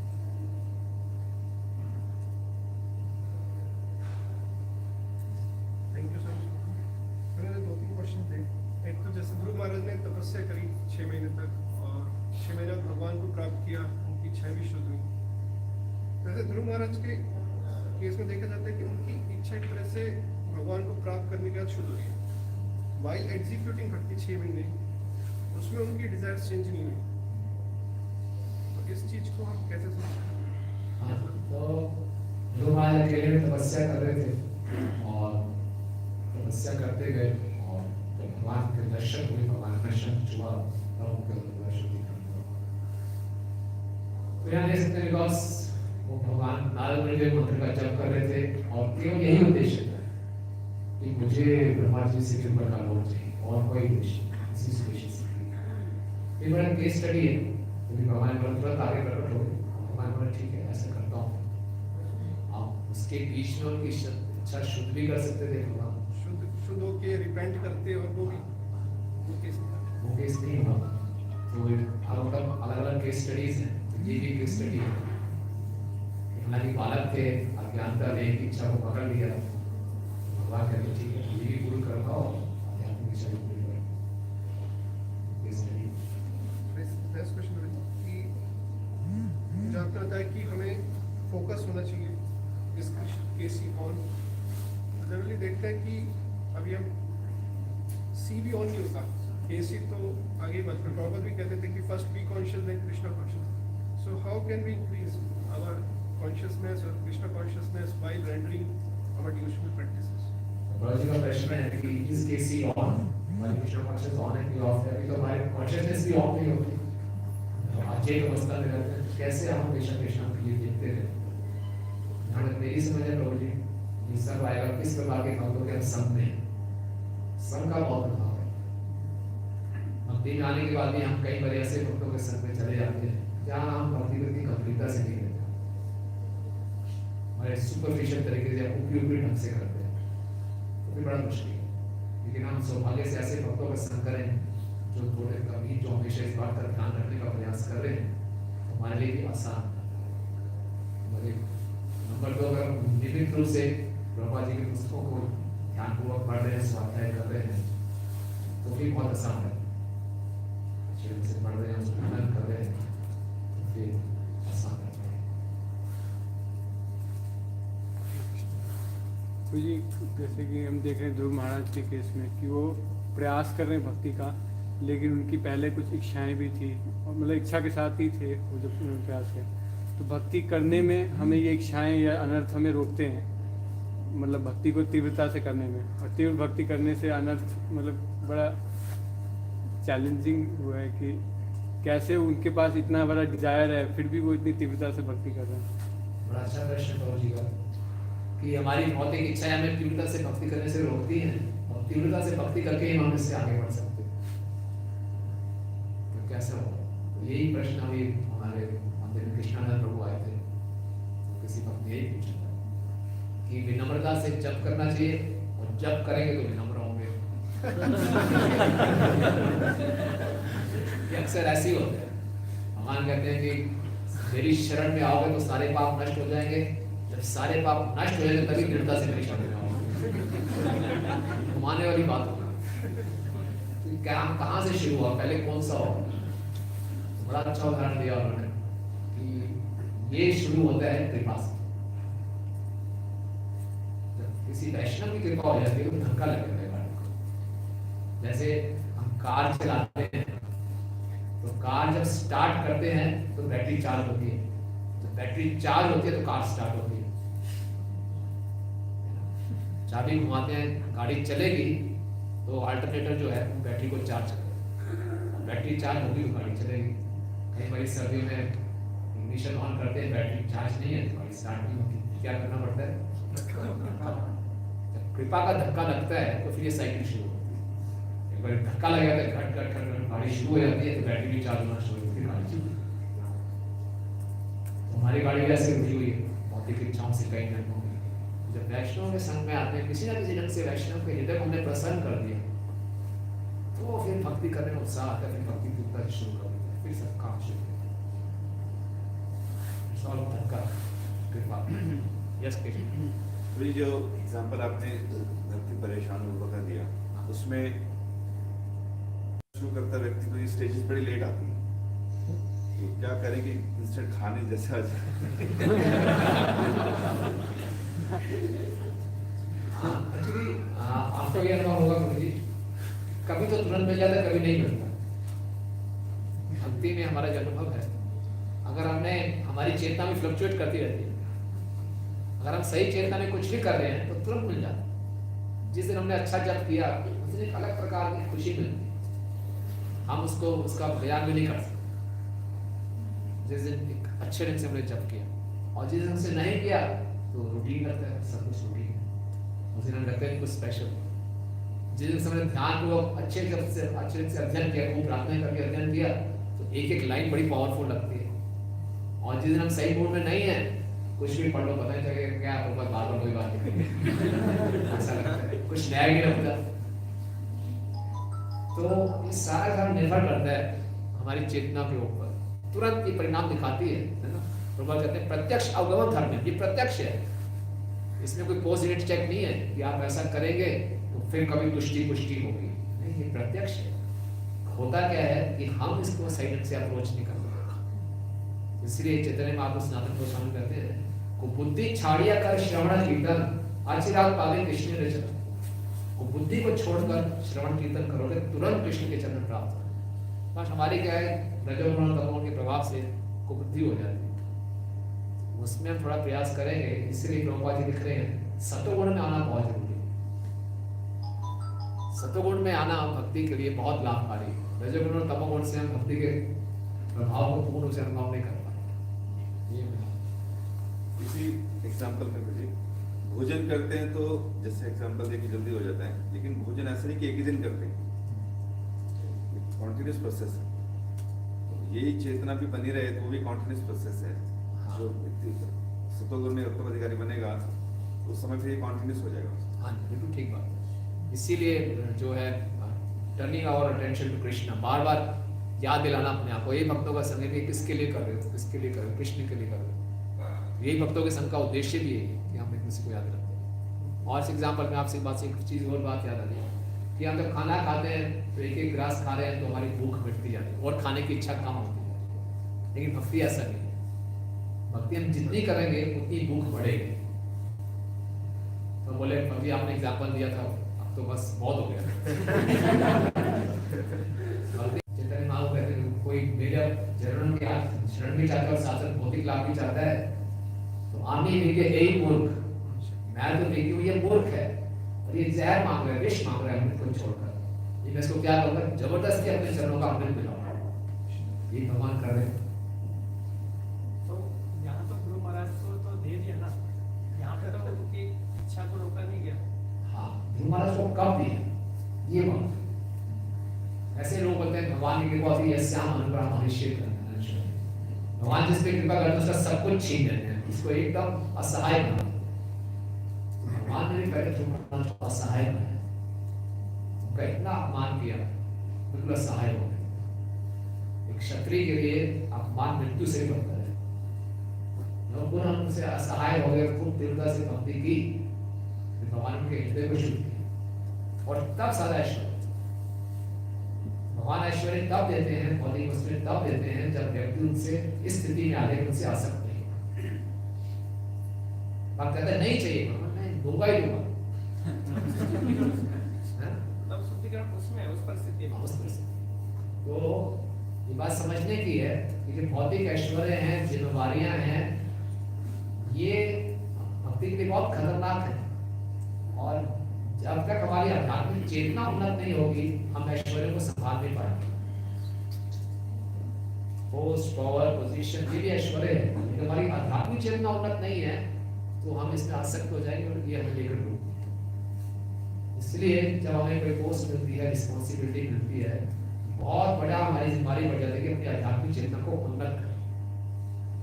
थैंक यू सर मेरे दो तीन क्वेश्चन थे एक तो जैसे ध्रुव महाराज ने तपस्या करी 6 महीने तक और 6 महीने भगवान को प्राप्त किया उनकी इच्छाएं भी शुद्ध हुई वैसे ध्रुव महाराज के केस में देखा जाता है कि उनकी इच्छा एक तरह से भगवान को प्राप्त करने के बाद शुरू हुई वाइल एग्जीक्यूटिंग भक्ति 6 महीने उसमें उनकी डिजायर्स चेंज नहीं हुई, तो इस चीज को हम कैसे समझ सकते हैं? हाँ, तो ध्रुव महाराज अकेले में तपस्या कर रहे थे और तपस्या करते गए और तो भगवान के दर्शन हुए, भगवान का दर्शन हुआ तब उनके दर्शन दिखा। तो यहाँ देख सकते हैं बिकॉज वो भगवान नारद मुनि के मंत्र का जप कर रहे थे और केवल यही उद्देश्य था कि मुझे ब्रह्मा जी से कृपा का लोग चाहिए और कोई उद्देश्य नहीं, इसी उद्देश्य से। ये बड़ा केस स्टडी है, क्योंकि भगवान ने तुरंत आगे प्रकट हो गए। भगवान बोला ठीक है ऐसा करता हूँ, आप उसके बीच में उनकी इच्छा शुद्ध भी कर सकते थे भगवान, शुद्ध होके रिपेंट करते और वो केस नहीं हुआ। तो मतलब अलग अलग केस स्टडीज हैं, ये भी केस स्टडी है। हालांकि बालक थे, अज्ञानता ने एक इच्छा को पकड़ लिया, भगवान कहते ठीक है ये भी पूरी कर पाओ, आध्यात्मिक इच्छा भी पूरी करो। Case study. नेक्स्ट क्वेश्चन कि मुझे आपको लगता है कि हमें फोकस होना चाहिए इस केसी ऑन। जनरली देखते हैं कि अभी हम सी भी ऑन नहीं होता, केसी तो आगे बढ़ पर प्रॉपर भी कहते थे कि first be conscious then Krishna conscious. So how can we increase our consciousness और Krishna consciousness while rendering our devotional practices? बड़ा जी का प्रश्न है कि इस केसी ऑन, हमारी कृष्णा कॉन्शियस ऑन है कि ऑफ है? अभी तो हमारी कॉन्शियसनेस भी ऑफ नहीं होती, अचेत अवस्था में रहते हैं, कैसे हम हमेशा कृष्णा के लिए देखते रहे? यहाँ मेरी समझ है प्रभु जी, ये सब आएगा किस प्रकार के भक्तों के संग में, संग का बहुत प्रभाव है। भक्ति में आने के बाद भी हम कई बार ऐसे भक्तों के संग में चले जाते हैं जहाँ हम भक्ति की गंभीरता से नहीं लेते, हमारे सुपरफिशियल तरीके से उपयोगी ढंग से करते हैं, तो फिर बड़ा मुश्किल है। लेकिन हम सौभाग्य से ऐसे भक्तों का संग करें जो थोड़े कभी जो हमेशा इस बात का ध्यान रखने का प्रयास कर रहे हैं, तो हमारे लिए भी आसान है। नंबर 2, अगर नियमित रूप से ब्रह्मा जी के पुस्तकों को ध्यानपूर्वक पढ़ रहे हैं, स्वाध्याय कर रहे हैं, तो भी बहुत आसान है। अच्छे से पढ़ रहे हैं, उसको मनन कर रहे हैं, तो फिर आसान है। तो जी जैसे कि हम देख रहे हैं ध्रुव महाराज के केस में कि वो प्रयास कर रहे हैं भक्ति का, लेकिन उनकी पहले कुछ इच्छाएं भी थी और मतलब इच्छा के साथ ही थे वो जब प्रयास किया। तो भक्ति करने में हमें ये इच्छाएं या अनर्थ हमें रोकते हैं, मतलब भक्ति को तीव्रता से करने में, और तीव्र भक्ति करने से अनर्थ मतलब बड़ा चैलेंजिंग हुआ है कि कैसे उनके पास इतना बड़ा डिजायर है फिर भी वो इतनी तीव्रता से भक्ति कर रहे हैं। बड़ा अच्छा प्रश्न प्रभु जी का कि हमारी भौतिक इच्छाएं हमें तीव्रता से भक्ति करने से रोकती हैं, और तीव्रता से भक्ति करके ही हम इससे आगे बढ़ सकते हैं। तो कैसे होगा? तो यही प्रश्न अभी हमारे मंदिर में कृष्णानंद प्रभु आए थे, तो किसी भक्त ने यही पूछा था कि विनम्रता से जप करना चाहिए, और जप करेंगे तो विनम्र होंगे। ये अक्सर ऐसे ही होते हैं। भगवान कहते हैं कि मेरी शरण में आओगे तो सारे पाप नष्ट हो जाएंगे, जब सारे पाप नष्ट हो जाएंगे तभी दृढ़ता से मेरी शरण में आओगे। घुमाने वाली बात होगी। तो क्या कहाँ से शुरू हुआ, पहले कौन सा हो? बड़ा अच्छा उदाहरण दिया उन्होंने कि ये शुरू होता है कृपा से। जब किसी वैष्णव की कृपा हो जाती है तो धक्का लगता है गाड़ी को। जैसे हम कार चलाते हैं तो कार जब स्टार्ट करते हैं तो बैटरी चार्ज होती है, जब बैटरी चार्ज होती है तो कार स्टार्ट होती है। चाबी घुमाते हैं, गाड़ी चलेगी तो अल्टरनेटर जो है बैटरी को चार्ज करेगा, बैटरी चार्ज होगी तो गाड़ी चलेगी। कई बार सर्दियों में इग्निशन ऑन करते हैं, बैटरी चार्ज नहीं है तो गाड़ी स्टार्ट नहीं होती, क्या करना पड़ता है? जब कृपा का धक्का लगता है तो फिर ये साइकिल शुरू होती है। एक बार धक्का लग जाता है, खट खट खट गाड़ी शुरू हो जाती है, तो बैटरी भी चार्ज होना शुरू होती है, गाड़ी चलती है। तो हमारी गाड़ी भी ऐसे रुकी हुई है भौतिक इच्छाओं से कई नहीं होगी। जब वैष्णव के संग में आते हैं, किसी न किसी ढंग से वैष्णव के हृदय को हमने प्रसन्न कर दिया, तो फिर भक्ति करने में उत्साह आता है, फिर भक्ति पूर्णता शुरू कर देते हैं, फिर सब काम शुरू कृपा। यस वही जो एग्जांपल आपने धरती परेशान होगा का दिया, उसमें शुरू करता व्यक्ति को ये स्टेजेस बड़ी लेट आती है, तो क्या करें कि इंस्टेंट खाने जैसा आ जाए? आपका भी अनुभव होगा मुझे, कभी तो तुरंत मिल जाता है, कभी नहीं मिलता। फ्लक्चुएट करती रहती है। अगर हम सही चेतना में कुछ भी कर रहे हैं तो तुरंत मिल जाता है। जिस दिन हमने अच्छा जप किया उस दिन एक अलग प्रकार की खुशी मिलती है, हम उसको उसका बयान भी नहीं कर सकते। जिस दिन एक अच्छे ढंग से हमने जप किया और जिस दिन से नहीं किया तो रूटीन लगता है, सब कुछ रूटीन है, उस दिन हम लगता है कुछ स्पेशल। जिस दिन से हमने ध्यान को अच्छे ढंग से अध्ययन किया, खूब प्रार्थना करके अध्ययन किया तो एक एक लाइन बड़ी पावरफुल लगती है। और जिस दिन हम सही मूड में नहीं है, कुछ भी पढ़ लो पता नहीं चलेगा क्या ऊपर बार बार कोई बात नहीं ऐसा लगता है, कुछ नया ही नहीं लगता। तो ये सारा काम निर्भर करता है हमारी चेतना के ऊपर, तुरंत ये परिणाम दिखाती है ना। प्रभु कहते हैं प्रत्यक्ष अवगमन धर्म, ये प्रत्यक्ष है, इसमें कोई पोस्ट डेट चेक नहीं है कि आप ऐसा करेंगे तो फिर कभी तुष्टि पुष्टि होगी, नहीं, ये प्रत्यक्ष है। होता क्या है कि हम इसको सही ढंग से अप्रोच नहीं कर पाते, इसलिए चैतन्य महाप्रभु सनातन गोस्वामी कहते हैं को बुद्धि छाड़िया कर श्रवण कीर्तन आशीर्वाद पावे कृष्ण रे चरण। को बुद्धि को छोड़कर श्रवण कीर्तन करोगे तुरंत कृष्ण के चरण प्राप्त हो। बस हमारी क्या है, रजोगुण तमोगुण के प्रभाव से को बुद्धि हो जाती है, उसमें हम थोड़ा प्रयास करेंगे। इसलिए प्रभुपाद जी लिख रहे हैं सतोगुण में आना बहुत जरूरी है। सतोगुण में आना भक्ति के लिए बहुत लाभकारी है। रजोगुण और तमोगुण से हम भक्ति के प्रभाव को पूर्ण रूप से अनुभव नहीं कर पाते। इसी एग्जाम्पल में मुझे भोजन करते हैं तो जैसे एग्जाम्पल देखिए जल्दी हो जाता है, लेकिन भोजन ऐसा नहीं कि एक ही दिन करते हैं, कॉन्टिन्यूस प्रोसेस है। यही चेतना भी बनी रहे तो वो भी कॉन्टिन्यूस प्रोसेस है। जो व्यक्ति सतोगुण में उत्तम अधिकारी बनेगा उस समय फिर ये कॉन्टिन्यूस हो जाएगा। हाँ बिल्कुल ठीक बात है। इसीलिए जो है turning our attention to Krishna, बार बार याद दिलाना अपने आप को। ये भक्तों का संग है, किसके लिए कर रहे हो, किसके लिए कर रहे हो, कृष्ण के लिए कर रहे हो। यही भक्तों के संग का उद्देश्य भी है कि हम एक दूसरे को याद रखते हैं। और इस एग्जाम्पल में आपसे बात से एक चीज़ और बात याद आ रही है कि हम जब खाना खाते हैं तो एक एक गिलास खा रहे हैं तो हमारी भूख मिटती जाती है और खाने की इच्छा कम होती है। लेकिन भक्ति ऐसा नहीं है, भक्ति हम जितनी करेंगे उतनी भूख बढ़ेगी। तो बोले अभी आपने एग्जाम्पल दिया था, अब तो बस बहुत हो गया। चैतन्य महाप्रभु कहते हैं कोई मेरे चरणों के शरण भी चाहता है और साथ भौतिक लाभ भी चाहता है तो आने के यही मूर्ख, मैं तो देखी हूँ ये मूर्ख है और ये जहर मांग रहा है, विष मांग रहा है अमृत को छोड़कर। ये मैं इसको क्या करूँगा, जबरदस्ती अपने चरणों का अमृत पिलाऊंगा। ये भगवान कर रहे हैं। तो यहाँ तो गुरु महाराज को तो दे दिया ना, यहाँ पे तो उनकी इच्छा को रोका नहीं गया। हाँ, गुरु महाराज को कब दिया ये बात। ऐसे लोग बोलते हैं भगवान की कृपा होती है, श्याम अनुग्रह मनुष्य, भगवान जिस पे कृपा करते हैं उसका सब कुछ छीन लेते हैं, उसको एकदम असहाय बना। भगवान ने भी पहले असहाय बनाया, उनका इतना अपमान किया, बिल्कुल असहाय हो गए। एक क्षत्रिय के लिए अपमान मृत्यु से भी बढ़ता है। लोग उनसे असहाय हो गए, खूब तीव्रता से भक्ति की, भगवान उनके हृदय को शुद्ध किया और तब सारा ऐश्वर्य। भगवान ऐश्वर्य तब देते हैं, भौतिक वस्तुएं तब देते हैं जब व्यक्ति उनसे इस स्थिति में आ जाए उनसे आसक्त नहीं। बात कहते नहीं चाहिए, मैं दूंगा ही दूंगा। तब शुद्धिकरण उसमें उस परिस्थिति में। तो ये बात समझने की है कि जो भौतिक ऐश्वर्य हैं, जिम्मेवारियां हैं, ये भक्ति के लिए बहुत खतरनाक है। और जब तक हमारी आध्यात्मिक चेतना उन्नत नहीं होगी हम ऐश्वर्य को संभाल नहीं पाएंगे। पोस्ट, पावर, पोजीशन ये भी ऐश्वर्य है, लेकिन हमारी आध्यात्मिक चेतना उन्नत नहीं है तो हम इसमें आसक्त हो जाएंगे और ये हमें लेकर डूबेंगे। इसलिए जब हमें कोई पोस्ट मिलती है, रिस्पॉन्सिबिलिटी मिलती है, बहुत बड़ा हमारी जिम्मेदारी बढ़ जाती है कि अपनी आध्यात्मिक चेतना को उन्नत करें,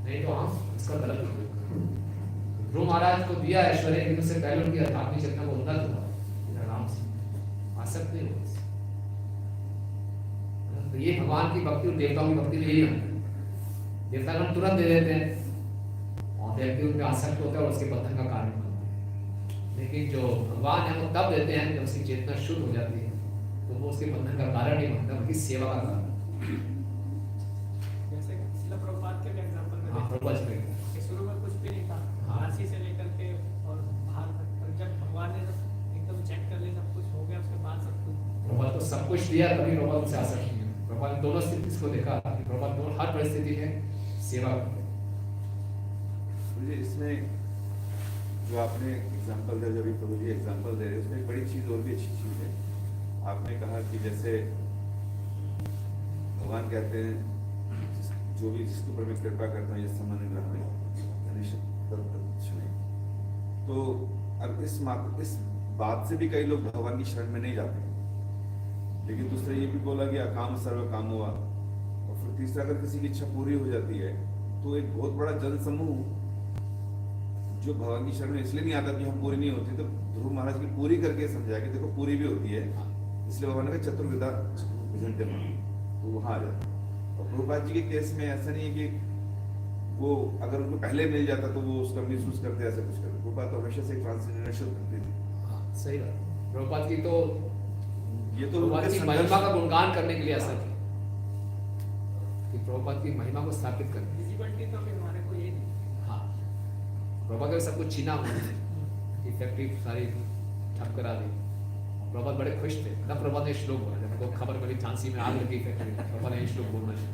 नहीं तो हम इसका गलत उपयोग करें। ध्रुव महाराज को दिया ऐश्वर्य, लेकिन उससे पहले उनकी आध्यात्मिक चेतना को उन्नत हुआ, आराम से आसक्त नहीं हुआ। तो ये भगवान की भक्ति और देवताओं की भक्ति में यही है, देवता हम तुरंत दे देते हैं और व्यक्ति उनमें आसक्त होता है और उसके बंधन का कारण बनता है। लेकिन जो भगवान है वो तब देते हैं जब उसकी चेतना शुद्ध हो जाती है, तो वो उसके बंधन का कारण नहीं बनता बल्कि सेवा का कारण। जैसे शिला प्रभुपाद के भी एग्जांपल में हाँ, प्रभुपाद जी कि शुरू में कुछ भी नहीं था, राशि से लेकर के और बाहर तक, पर जब भगवान ने एकदम चेक कर लिया, सब कुछ हो गया, उसके बाद सब कुछ प्रभुपाद को सब कुछ दिया, तभी प्रभुपाद उनसे आसक्त नहीं है। प्रभुपाद ने दोनों स्थिति को देखा कि प्रभुपाद दोनों हर परिस्थिति में सेवा करते हैं। मुझे इसमें जो आपने एग्जांपल दिया, जो अभी प्रभु जी एग्जांपल दे रहे हैं, उसमें एक बड़ी चीज़ और भी अच्छी चीज़ है। आपने कहा कि जैसे भगवान कहते हैं जो भी जिसके ऊपर मैं कृपा करता हूँ ये सम्मान ग्रह में तो अब इस बात से भी कई लोग भगवान की शरण में नहीं जाते। लेकिन दूसरा ये भी बोला कि अकाम सर्व काम हुआ, और फिर तीसरा अगर किसी की इच्छा पूरी हो जाती है तो एक बहुत बड़ा जन समूह जो भगवान की शरण में इसलिए नहीं आता कि हम पूरी नहीं होती, तो ध्रुव महाराज की पूरी करके समझाया कि देखो पूरी भी होती है, इसलिए भगवान ने कहा चतुर्विधा विजंते मन, तो वहां आ जाता। और प्रभुपाद जी के केस में ऐसा नहीं है कि वो अगर उनको पहले मिल जाता तो वो उसका मिसयूज करते ऐसा कुछ करते। प्रभुपाद तो हमेशा से ट्रांसजेंडरेशन करते थे। हाँ सही बात। प्रभुपाद की तो ये तो प्रभुपाद की उनके महिमा का गुणगान करने के लिए ऐसा किया कि प्रभुपाद की महिमा को स्थापित करने। विजिबिलिटी तो अभी हमारे को ये नहीं। हाँ प्रभुपाद का सब कुछ छीना उन्होंने कि फैक्ट्री सारी ठप करा दी। प्रभुपाद बड़े खुश थे ना। प्रभुपाद ने श्लोक बोला जब उनको खबर मिली झांसी में आग लगी फैक्ट्री में, प्रभुपाद ने श्लोक बोलना शुरू।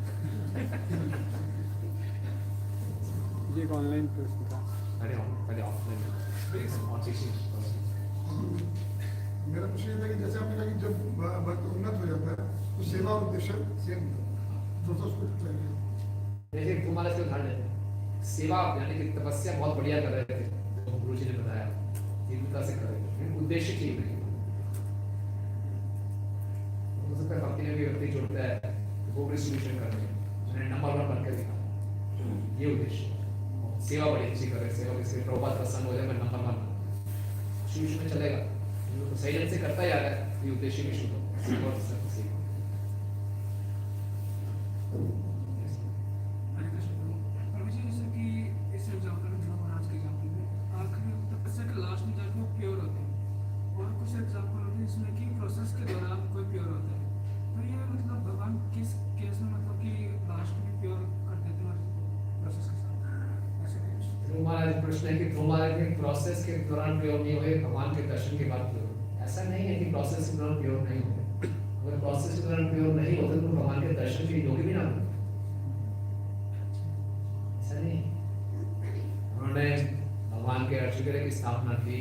ये एक ऑनलाइन प्रश्न था। अरे पहले ऑफलाइन और टीचिंग। मेरा प्रश्न ये था कि जैसे आपने कहा कि जब भक्त उन्नत हो जाता है तो सेवा और उद्देश्य सेम थोड़ा सा उसको क्लियर। जैसे तुम्हारा से उदाहरण लेते हैं, सेवा यानी कि तपस्या बहुत बढ़िया कर रहे थे, जो गुरु जी ने बताया तीव्रता से कर रहे थे, लेकिन उद्देश्य ठीक नहीं। हो सकता है भक्ति में भी व्यक्ति जुड़ता है वो डिस्ट्रीब्यूशन करने में, मैंने नंबर 1 बनकर दिखा, ये उद्देश्य। सेवा बड़ी अच्छी कर रहे हैं, सेवा किसी प्रभुपाद प्रसन्न हो जाए मैं नंबर 1 शुरू में चलेगा, तो सही ढंग से करता ही आ रहा है, ये उद्देश्य भी शुरू हो। महाराज प्रश्न है कि तुम्हारे के प्रोसेस के दौरान प्योर नहीं हुए, भगवान के दर्शन के बाद प्योर। ऐसा नहीं है कि प्रोसेस के दौरान प्योर नहीं होते। अगर प्रोसेस के दौरान प्योर नहीं होते तो भगवान के दर्शन के योग्य भी ना होते। ऐसा नहीं। उन्होंने भगवान के अर्चगृह की स्थापना की,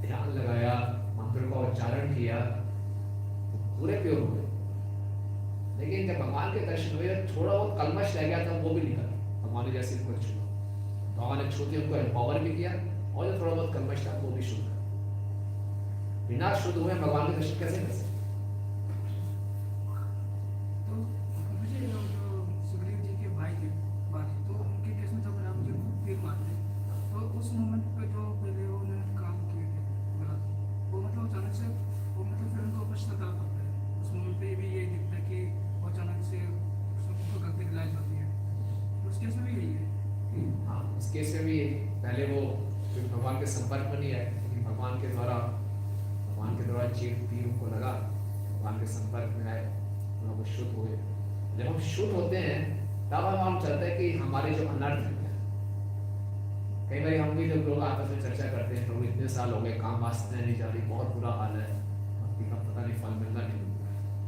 ध्यान लगाया, मंत्रों का उच्चारण किया, तो पूरे प्योर हो गए। लेकिन जब भगवान के दर्शन हुए थोड़ा बहुत कलमश रह गया था, वो भी निकल भगवान ने जैसे इनको छुआ। भगवान ने छूते उनको एम्पावर भी किया, और जो थोड़ा बहुत कलमश था वो भी शुद्ध। बिना शुद्ध हुए भगवान के दर्शन कैसे कर सकते? तो मुझे जो सुग्रीव जी के भाई थे बात, तो उनके केस में जब राम जी को तीर मारते, तो उस मोमेंट पे जो पहले उन्होंने काम किए थे गलत, वो मतलब अचानक से वो मतलब फिर उनको पश्चाताप होता है। उस मोमेंट पे भी ये दिखता है कि अचानक से उनको गलती रियलाइज होती है। उस केस में भी यही है। हाँ, उस केस में भी पहले वो भगवान के संपर्क में नहीं आए, लेकिन भगवान के द्वारा तीर उनको लगा, भगवान के संपर्क में आए, वो शुद्ध हुए। जब हम शुद्ध होते हैं तब हम चलते हैं कि हमारे जो अनर्थ है, कई बार हम भी जब लोग आपस में चर्चा करते हैं, लोग इतने साल हो गए काम वासना नहीं जा रही, बहुत बुरा हाल है, भक्ति का पता नहीं फल मिलना नहीं।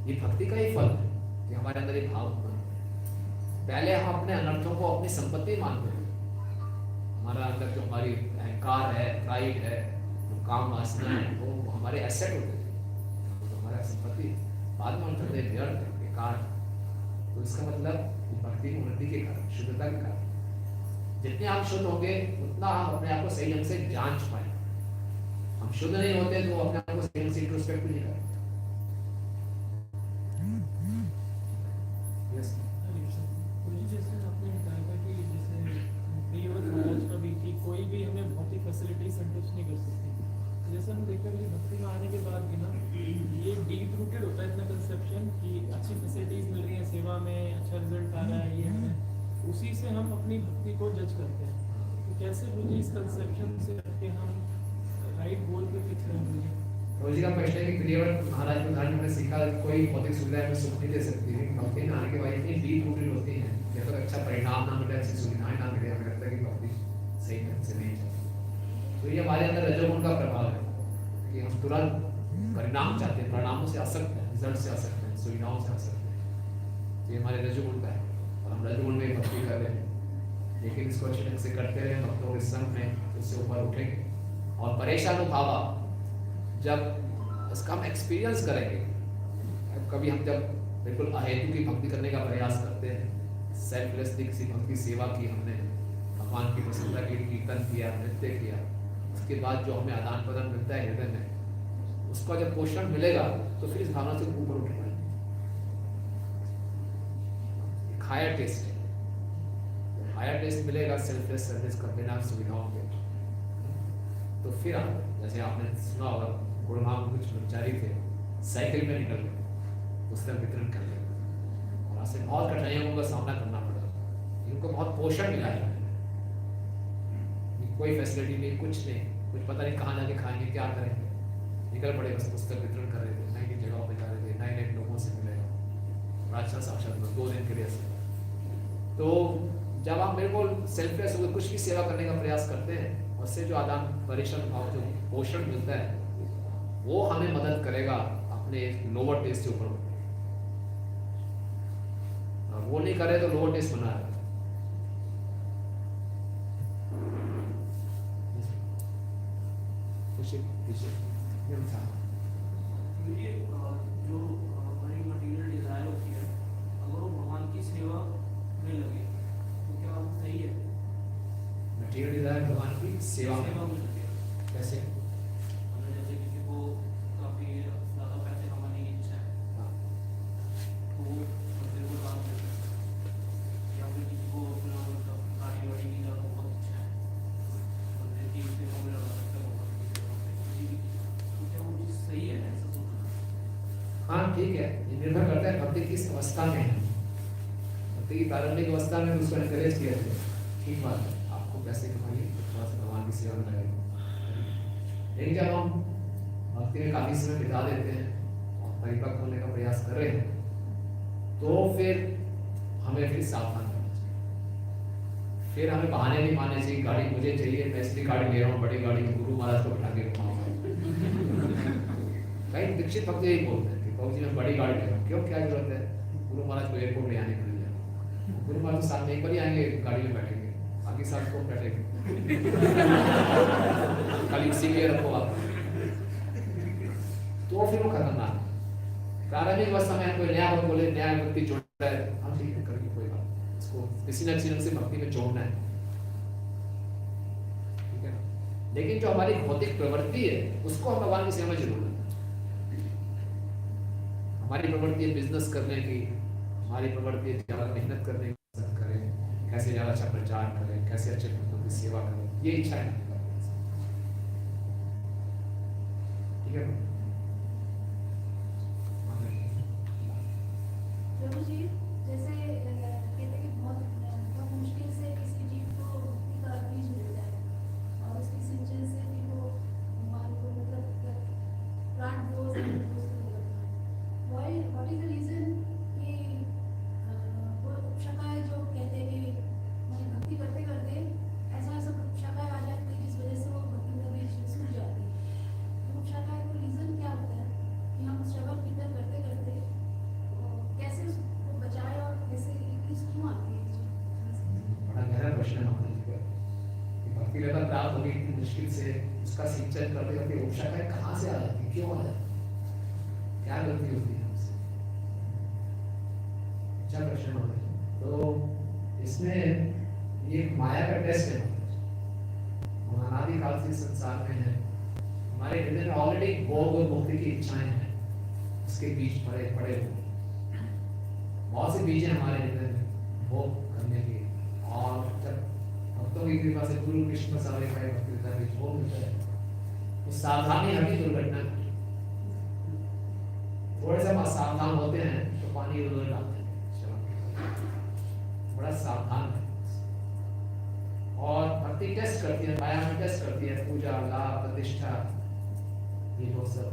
ये भक्ति का ही फल है कि हमारे अंदर एक भाव उत्पन्न। पहले हम अपने अनर्थों को अपनी संपत्ति मानते हैं। हमारा अंदर जो हमारी अहंकार है, प्राइड है, जो काम वासना है, वो हमारे एसेट होते थे, तो हमारा संपत्ति। बाद में हम कहते हैं व्यर्थ है, बेकार। तो इसका मतलब भक्ति की उन्नति के कारण, शुद्धता के कारण। जितने हम शुद्ध होंगे उतना हम अपने आप को सही ढंग से जांच पाए। हम शुद्ध नहीं होते तो अपने आप को सही ढंग से इंट्रोस्पेक्ट भी नहीं करते। यस जैसे आपने बताया था कि जैसे प्रियव्रत महाराज का भी कि कोई भी हमें भौतिक फैसिलिटी संतुष्ट नहीं कर सकती। जैसे हम देखते हैं कि भक्ति में आने के बाद भी ना ये डीप रूटेड होता है इतना कंसेप्शन कि अच्छी फैसिलिटीज मिल रही है, सेवा में अच्छा रिजल्ट आ रहा है, ये है, उसी से हम अपनी भक्ति को जज करते हैं। तो कैसे मुझे इस कंसेप्शन से करके हम राइट गोल पे फिक्स करेंगे? रोजी का प्रश्न है कि प्रियव्रत महाराज के उदाहरण में सीखा कोई भौतिक सुविधा हमें सुख नहीं दे सकती है। भक्ति में आने के बाद इतनी डीप रूटेड होती है, जब तक अच्छा परिणाम ना मिले, अच्छी सुविधाएं ना मिले, हमें लगता है कि भक्ति सही ढंग से नहीं चलती। तो ये हमारे अंदर रजोगुण का प्रभाव है कि हम तुरंत परिणाम चाहते हैं, परिणामों से आसक्त हैं, रिजल्ट से आसक्त हैं, सुविधाओं से आसक्त हैं। तो ये हमारे रजोगुण का है, और हम रजोगुण में भक्ति कर रहे हैं। लेकिन इसको अच्छे ढंग से करते रहे भक्तों के संग में, उससे ऊपर उठेंगे। और परेशान भावा जब इसका हम एक्सपीरियंस करेंगे, कभी हम जब बिल्कुल अहेतु की भक्ति करने का प्रयास करते हैं, सेल्फलेसली किसी भक्ति सेवा की हमने, भगवान की प्रसन्नता के लिए कीर्तन किया, नृत्य किया, उसके बाद जो हमें आदान प्रदान मिलता है हृदय में, उसका जब पोषण मिलेगा तो फिर इस भावना से ऊपर उठ पाएंगे। हायर टेस्ट है, हायर टेस्ट मिलेगा सेल्फलेस सर्विस का बिना सुविधाओं के। तो फिर आप जैसे आपने सुना होगा, गुड़गांव कुछ ब्रह्मचारी थे, साइकिल में निकल गए, पुस्तक वितरण कर गए, और ऐसे बहुत कठिनाइयों का सामना करना पड़ा। इनको बहुत पोषण मिला है, कोई फैसिलिटी नहीं, कुछ नहीं, कुछ पता नहीं कहाँ जाके खाएंगे, क्या करेंगे, निकल पड़े, बस पुस्तक वितरण कर रहे थे, नई नई जगहों पे जा रहे थे, नए नए लोगों से मिले, बड़ा अच्छा साक्षात्कार 2 दिन के लिए ऐसे। तो जब आप बिल्कुल सेल्फलेस होकर कुछ भी सेवा करने का प्रयास करते हैं, उससे जो आदान परिश्रम भाव जो पोषण मिलता है, वो हमें मदद करेगा अपने लोअर टेस्ट से ऊपर उठने। वो नहीं करे तो लोअर टेस्ट बना है। ये जो हमारी मटेरियल डिजायर होती है, अगर वो भगवान की सेवा में लगे तो क्या वो सही है? मटेरियल डिजायर भगवान की सेवा में लगे कैसे? मतलब जैसे किसी को काफी ज्यादा पैसे कमाने की इच्छा है, हाँ। तो वो मंदिर को दान कर सकता है, या फिर किसी को अपना मतलब गाड़ी वाड़ी की ज्यादा बहुत इच्छा है, मंदिर की सेवा में लगा सकता है, भगवान की सेवा में किसी भी। तो क्या वो चीज़ सही है ऐसा सोचना? हाँ ठीक है, ये निर्भर करता है भक्ति किस अवस्था में है। भक्ति की प्रारंभिक अवस्था में उसको एनकरेज किया जाए, ठीक बात है, आपको पैसे कमाइए तो थोड़ा सा भगवान की सेवा में लगे। लेकिन जब हम भक्ति में काफी समय बिता देते हैं और परिपक्व होने का प्रयास कर रहे हैं, तो फिर हमें फिर सावधान करना चाहिए। फिर हमें बहाने नहीं मारने चाहिए, गाड़ी मुझे चाहिए, मैं इसलिए गाड़ी ले रहा हूँ, बड़ी गाड़ी, गुरु महाराज को बिठा के रखा। कई दीक्षित भक्त यही बोलते हैं कि बाबू जी मैं बड़ी गाड़ी ले रहा हूँ, क्यों, क्या जरूरत है, गुरु महाराज को एयरपोर्ट ले आने के लिए। गुरु महाराज साथ में एक बार ही आएंगे, गाड़ी में बैठेंगे, बाकी साथ को बैठेंगे, खाली उसी के रखो आप। तो फिर वो खतरनाक है। प्रारंभिक अवस्था में कोई नया भक्त बोले, नया भक्ति जोड़ रहा है, हम ठीक है, करेंगे, कोई बात, इसको किसी न किसी ढंग से भक्ति में जोड़ना है, ठीक है ना। लेकिन जो हमारी भौतिक प्रवृत्ति है, उसको हम भगवान की सेवा में जरूर लाएं। हमारी प्रवृत्ति है बिजनेस करने की, हमारी प्रवृत्ति है ज़्यादा मेहनत करने की, पसंद करें, कैसे ज़्यादा अच्छा प्रचार करें, कैसे अच्छे भक्तों की सेवा करें, ये इच्छा है, ठीक है। प्रभु जी, जैसे कहते हैं कि बहुत मुश्किल से किसी जीव को भक्ति का बीज मिलता है, और उसकी सिंचन से भी वो भगवान को मतलब प्लांट ग्रोज एंड ग्रोज करने लगता है। व्हाट इज द रीजन कि वो उपशकाय जो कहते हैं कि मैं भक्ति करते करते ऐसा सब उपशकाय आ जाती है जिस वजह से वो भक्ति का बीज सूख जाती है। तो उपशकाय को रीजन क्या होता है कि हम श्रवण कीर्तन करते करते कैसे उसको बचाए और कैसे क्यों आती है? बड़ा गहरा प्रश्न है कि भक्ति लता प्राप्त होगी इतनी मुश्किल से, उसका सिंचन करते करते उपशकाय कहाँ से आ जाती है, क्यों आ जाती है, क्या गलती होती है हमसे? अच्छा प्रश्न होता है। तो इसमें ये एक माया का टेस्ट है, हम अनादिकाल से संसार में है, हमारे हृदय में ऑलरेडी भोग और मुक्ति की इच्छाएं हैं, उसके बीज पड़े हुए, बहुत से बीज हैं हमारे हृदय में भोग करने के, और जब भक्तों की कृपा से गुरु कृष्ण प्रसाद भक्ति विद्या बीज भोग मिलता है, तो सावधानी हटी दुर्घटना। थोड़े से असावधान होते हैं तो पानी उधर डालते हैं, बड़ा सावधान है। और भक्ति टेस्ट करती है, माया में टेस्ट करती है, पूजा लाभ प्रतिष्ठा, ये वो सब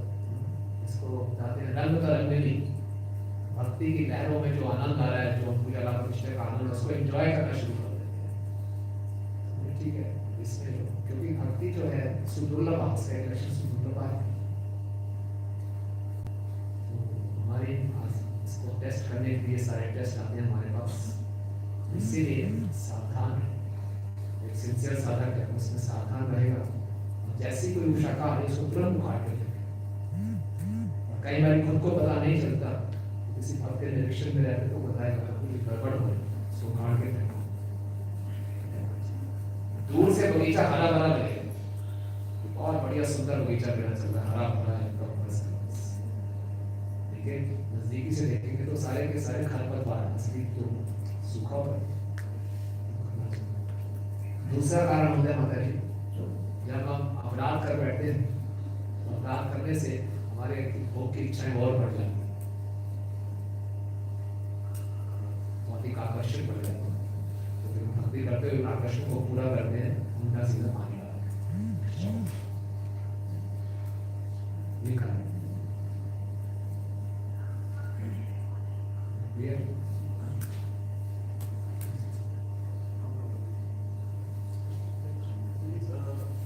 इसको बताते हैं रंग का रंग नहीं। भक्ति की लहरों में जो आनंद आ रहा है, जो पूजा लाभ प्रतिष्ठा का आनंद, उसको एंजॉय करना शुरू कर देते हैं, ठीक है। इसमें क्योंकि भक्ति जो है सुदुर्लभ है, लक्ष्य सुदुर्लभ है, तो हमारी इसको टेस्ट करने के लिए सारे टेस्ट आते हैं हमारे पास, इसीलिए सावधान है। एक सिंसियर साधक है उसमें सावधान रहेगा, जैसी कोई शाखा आ रही उसको तुरंत उखाड़ के फेंके। और कई बार खुद को पता नहीं चलता, किसी भक्त के निरीक्षण में रहते तो बताएगा कोई गड़बड़ हो उसको उखाड़ के फेंको। दूर से बगीचा हरा भरा लगे, बहुत बढ़िया सुंदर बगीचा मेरा चल रहा है, हरा भरा है, देखिए नजदीकी से देखेंगे तो सारे के सारे खरपतवार असली तो सूखा हुआ है। दूसरा कारण होता है माता जी, जब हम अपराध कर बैठते हैं तो अपराध करने से हमारे भोग की इच्छाएं और बढ़ जाती हैं, बहुत ही आकर्षण बढ़ जाती है। तो फिर भक्ति करते हुए आकर्षण को पूरा करते हैं, उनका सीधा पानी डालते हैं। ये कारण clear?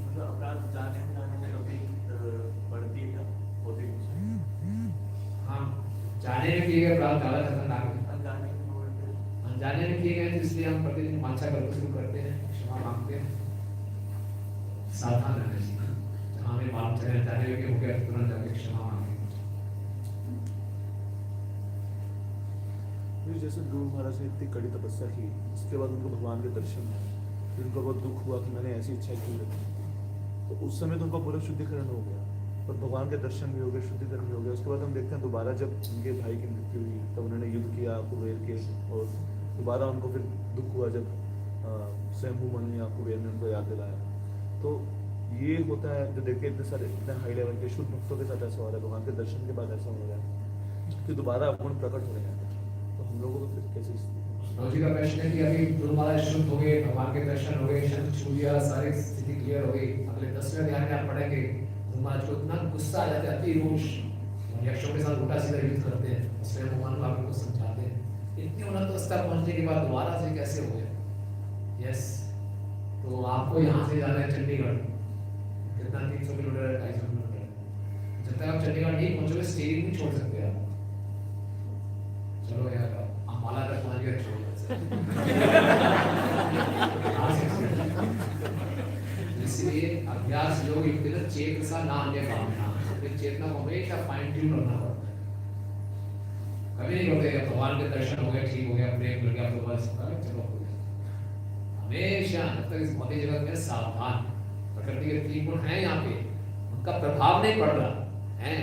मतलब अपराध जाने में कभी बढ़ती है होती है। हाँ, जाने में किए गए अपराध ज्यादा खतरनाक है। अनजाने में किए गए तो इसलिए हम प्रतिदिन मांसा करना शुरू करते हैं, क्षमा मांगते हैं, सावधान रहना चाहिए। जहाँ हमें मालूम चले जाने में हो गया तुरंत जाके क्षमा मांगे। जैसे ध्रुव महाराज ने इतनी कड़ी तपस्या की, उसके बाद उनको भगवान के दर्शन हुए, फिर उनको बहुत दुख हुआ कि मैंने ऐसी इच्छा क्यों रखी, तो उस समय तो उनका पूरा शुद्धिकरण हो गया और भगवान के दर्शन भी हो गए, शुद्धिकरण भी हो गया। उसके बाद हम देखते हैं दोबारा जब उनके भाई की मृत्यु हुई तब उन्होंने युद्ध किया कुबेर के, और दोबारा उनको फिर दुख हुआ जब स्वयंभू मनु या कुबेर ने उनको याद दिलाया। तो ये होता है जो देखिए इतने सारे इतने हाई लेवल के शुद्ध भक्तों के साथ ऐसा हो रहा है, भगवान के दर्शन के बाद ऐसा हो रहा है कि दोबारा अवगुण प्रकट हो रहे हैं। तो हम लोगों को फिर कैसे रोजी का प्रश्न है कि अभी गुरु महाराज शुद्ध हो गए, भगवान के दर्शन हो गए, शब्द छू लिया, सारी स्थिति क्लियर हो गई, अगले 10वें अध्याय में आप पढ़ेंगे गुरु महाराज को इतना गुस्सा आ जाता है, अति रोष, यक्षों के साथ उल्टा सीधा युद्ध करते हैं, उसमें भगवान बाबू को समझाते हैं। इतनी उन्नत अवस्था पहुंचने के बाद दोबारा से कैसे हो गया? यस, तो आपको यहाँ से जाना है चंडीगढ़, कितना 300 किलोमीटर है, 250 किलोमीटर। जब तक आप चंडीगढ़ नहीं पहुंचोगे स्टीयरिंग नहीं छोड़ सकते आप। चलो यार अम्बाला तक पहुंच गए, छोड़ इसलिए अभ्यास योग युक्त चेतसा ना अन्य कामना, चेतना को हमेशा फाइन ट्यून रखना पड़ता है। कभी नहीं बोलते भगवान के दर्शन हो गए, ठीक हो गया, प्रेम मिल गया, तो बस चलो हो गया। हमेशा जब तक इस भौतिक जगत में सावधान, प्रकृति के 3 गुण हैं यहाँ पे, उनका प्रभाव नहीं पड़ रहा है,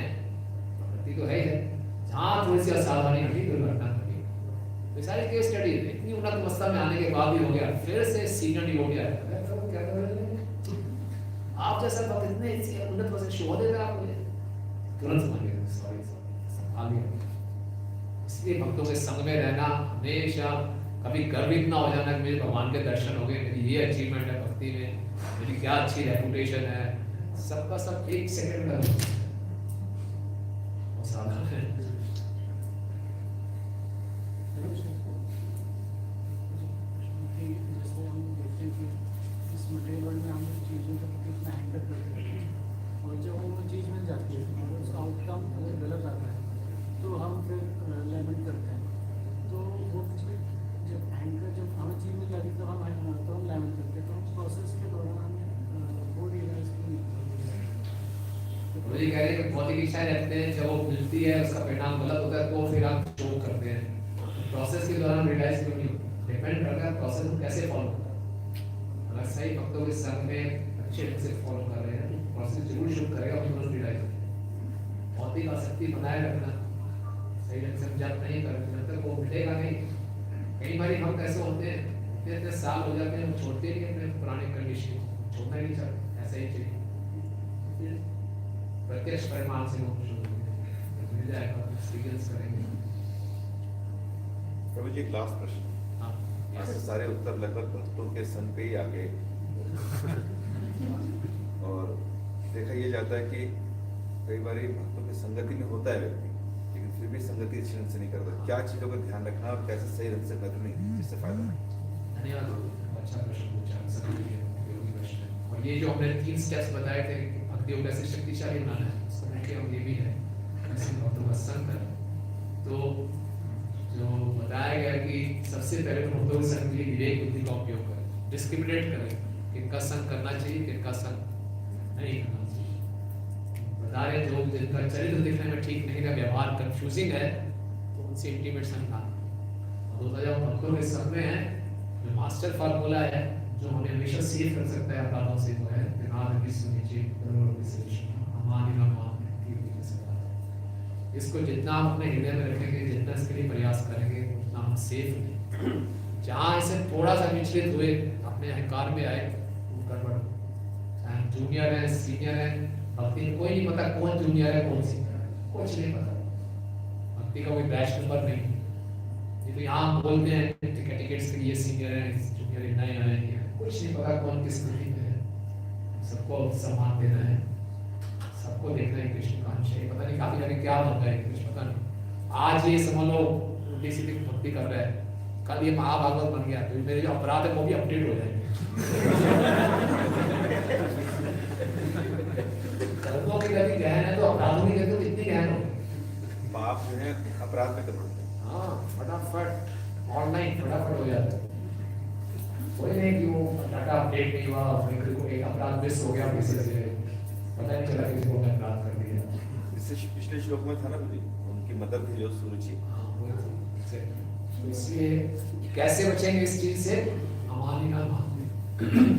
प्रकृति तो है ही है, जहाँ थोड़ी सी असावधानी घटी दुर्घटना घटी। तो सारी केस स्टडी इतनी उन्नत अवस्था में आने के बाद भी हो गया, फिर से सीनियर डिवोटी आया, क्या कर रहे हैं आप जैसा बात इतने उन्नत वजन शो देगा आप मुझे तुरंत समझिए, सॉरी संभाल लिया। इसलिए भक्तों के संग में रहना, हमेशा कभी गर्वित ना हो जाना कि मेरे भगवान के दर्शन हो गए, मेरी ये अचीवमेंट है भक्ति में, मेरी क्या अच्छी रेपुटेशन है, सबका सब 1 सेकंड में सावधान है। जैसे हम देखते हैं कि इस मटेरियल वर्ल्ड में हम चीज़ों का कितना हैंडल करते हैं, और जब वो चीज़ मिल जाती है और उसका आउटकम अगर गलत आता है तो हम फिर लेमेंट करते हैं। तो वो चीज़ जब हैंडल जब हमें चीज़ मिल जाती है तो हम लेमेंट करते हैं। तो हम प्रोसेस के दौरान हमें वो रियलाइज नहीं मुझे कह रहे हैं कि भौतिक इच्छाएं रहते हैं, जब वो मिलती है उसका परिणाम गलत होता है तो फिर आप शोक करते हैं। प्रोसेस के दौरान रियलाइज क्यों नहीं होता, डिपेंड करता है प्रोसेस को कैसे फॉलो करता है। अगर सही भक्तों के संग में अच्छे ढंग से फॉलो कर रहे हैं तो प्रोसेस जरूर शुरू करेगा, तुरंत रियलाइज करेगा। भौतिक आसक्ति बनाए रखना, सही ढंग से जब नहीं करेंगे जब तक वो मिलेगा नहीं। कई बार भक्त ऐसे होते हैं, इतने साल हो जाते हैं, वो छोड़ते नहीं अपने पुराने कंडीशन, छोड़ना ही नहीं चाहते, ऐसा ही चाहिए। प्रत्यक्ष परिमाण से वो मिल जाएगा, एक्सपीरियंस करेंगे। प्रभु जी एक लास्ट प्रश्न, ऐसे सारे उत्तर लगभग भक्तों के संग पे ही आ गए और देखा ये जाता है कि कई बार भक्तों की संगति में होता है व्यक्ति, लेकिन फिर भी संगति अच्छी ढंग से नहीं करता। क्या चीजों का ध्यान रखना और कैसे सही ढंग से करनी जिससे फायदा हो? धन्यवाद, अच्छा प्रश्न पूछा, सभी उपयोगी प्रश्न है। और ये जो हमने 3 स्टेप्स बताए थे कि भक्ति को कैसे शक्तिशाली बनाना है, उसमें कि हम ये भी है ऐसे भक्तों का संग करें। तो जो बताया गया कि सबसे पहले तो भक्तों के संग के लिए विवेक बुद्धि का उपयोग करें, डिस्क्रिमिनेट करें, किनका संग करना चाहिए, किनका संग नहीं करना चाहिए। बता रहे जो जिनका चरित्र दिखने में ठीक नहीं, का व्यवहार कंफ्यूजिंग है, तो उनसे इंटीमेट संग ना। और दूसरा जब भक्तों के संग में है, जो मास्टर फार्मूला है, जो हमें हमेशा सेव कर सकता है अपराधों से, वो है दिनाद विश्व नीचे करोड़ों विश्व हमारी ना मान इसको जितना हम अपने हृदय में रखेंगे, जितना इसके लिए प्रयास करेंगे, उतना हम सेफ हैं। जहाँ इसे थोड़ा सा विचलित हुए, अपने अहंकार में आए, वो गड़बड़। चाहे जूनियर है, सीनियर है, भक्ति में कोई नहीं पता कौन जूनियर है, कौन सीनियर है, कुछ नहीं पता। भक्ति का कोई बैच नंबर नहीं। ये तो यहाँ हम बोलते हैं टिकट्स के लिए सीनियर है, जूनियर नए आए हैं, कुछ नहीं पता कौन किस स्थिति में है। सबको सम्मान देना है, सबको देखना है कृष्ण का अंश है। पता नहीं काफी जाने क्या होता है कृष्ण, पता नहीं। आज ये समझ लो उल्टी सीधी भक्ति कर रहा है, कल ये महाभागवत बन गया, तो मेरे जो अपराध है वो भी अपडेट हो जाएंगे। कर्मों की गति गहन है, तो अपराधों की गति तो कितनी गहन होगी। पाप जो है अपराध में करते हैं। हाँ, फटाफट ऑनलाइन फटाफट हो जाता है। कोई नहीं कि वो डाटा अपडेट नहीं हुआ, एक अपराध मिस हो गया किसी से, पता नहीं चला किसी को मैं अपराध कर दिया। इससे पिछले श्लोक में था ना जी, उनकी मदर थी जो सुरुचि। तो इसलिए कैसे बचेंगे इस चीज से? हमारी ना मान,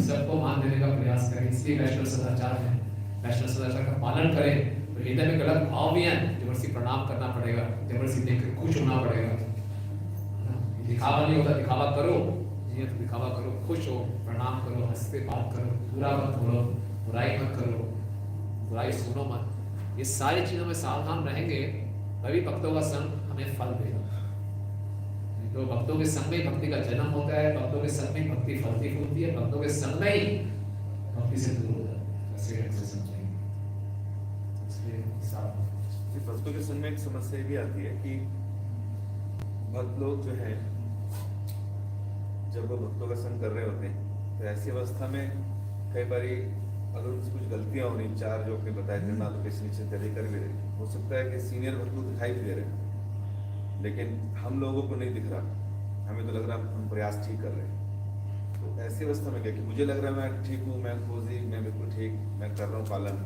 सबको मान देने का प्रयास करें। इसलिए वैष्णव सदाचार है, वैष्णव सदाचार का पालन करें। तो हृदय में गलत भाव भी है, जबरदस्ती प्रणाम करना पड़ेगा, जबरदस्ती देखकर खुश होना पड़ेगा। दिखावा नहीं होता, दिखावा करो, ये तो दिखावा करो, खुश हो, प्रणाम करो, हंसते बात करो, बुरा मत बोलो, बुराई मत करो, बुराई सुनो मत। ये सारी चीजों में सावधान रहेंगे, तभी भक्तों का संग हमें फल देगा। तो भक्तों के संग में भक्ति का जन्म होता है, भक्तों के संग में भक्ति फलती फूलती है, भक्तों के संग में ही भक्ति से दूर हो जाता है। ऐसे समझेंगे। इसलिए भक्तों के संग में एक समस्या भी आती है कि भक्त लोग जो हैं, जब वो भक्तों का संग कर रहे होते हैं, तो ऐसी अवस्था में कई बारी अगर उनसे कुछ गलतियां हो रही, चार जो आपने बताए थे ना, तो किसी नीचे तैयारी कर भी रहे, हो सकता है कि सीनियर भक्त को दिखाई भी दे रहे हैं, लेकिन हम लोगों को नहीं दिख रहा, हमें तो लग रहा हम प्रयास ठीक कर रहे हैं। तो ऐसी अवस्था में क्या कि मुझे लग रहा है मैं ठीक हूँ, मैं खोजी, मैं बिल्कुल ठीक, मैं कर रहा हूँ पालन,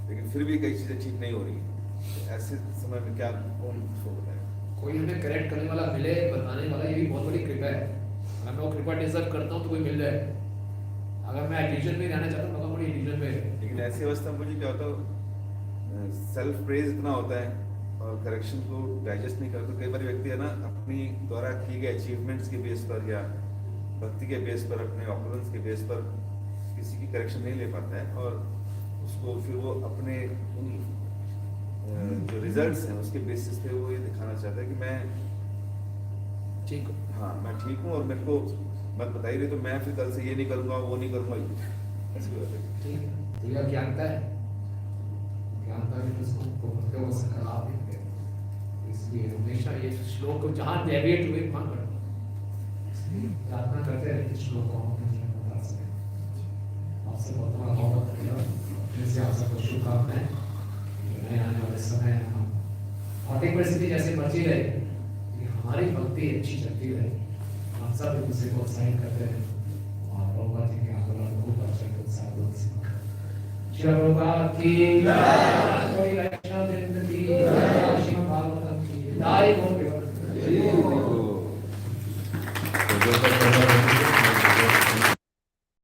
लेकिन फिर भी कई चीज़ें ठीक नहीं हो रही। तो ऐसे समय में क्या कौन उसको बताए? कोई हमें करेक्ट करने वाला मिले, बताने वाला, ये भी बहुत बड़ी कृपा है। अगर मैं वो कृपा डिजर्व करता हूँ तो कोई मिल जाए। अगर मैं एडिशन में रहना चाहता हूँ, बड़ी एडिशन में। लेकिन ऐसी अवस्था में मुझे क्या होता है, सेल्फ प्रेज इतना होता है और करेक्शन को डाइजेस्ट नहीं करते। कई बार व्यक्ति है ना, अपनी द्वारा किए गए अचीवमेंट्स के बेस पर या भक्ति के बेस पर, अपने ऑपरेंस के बेस पर किसी की करेक्शन नहीं ले पाता है, और उसको फिर वो अपने जो रिजल्ट्स हैं उसके बेसिस पे वो ये दिखाना चाहता है कि मैं ठीक हूँ, हाँ मैं ठीक हूँ, और मेरे को मत बताइए रही, तो मैं फिर कल से ये नहीं करूँगा, वो नहीं करूँगा, ऐसी बात है। ठीक है, तो यह ज्ञानता है, ज्ञानता है उसको भक्तों को संकल्प देते हैं। इसलिए हमेशा ये श्लोक को जहाँ डेविएट हुए वहाँ करो, प्रार्थना करते हैं इस श्लोक को हम बता सकें। आपसे बहुत धन्यवाद, से आप सबको शुभकामनाएं। नए आने वाले समय हम भौतिक परिस्थिति जैसे बची रहे, हमारी भक्ति अच्छी चलती रहे, हम सब एक दूसरे को उत्साहित करते रहे, और प्रभुपाद जी के आंदोलन को खूब अच्छा उत्साह दो। श्री प्रभुपाद की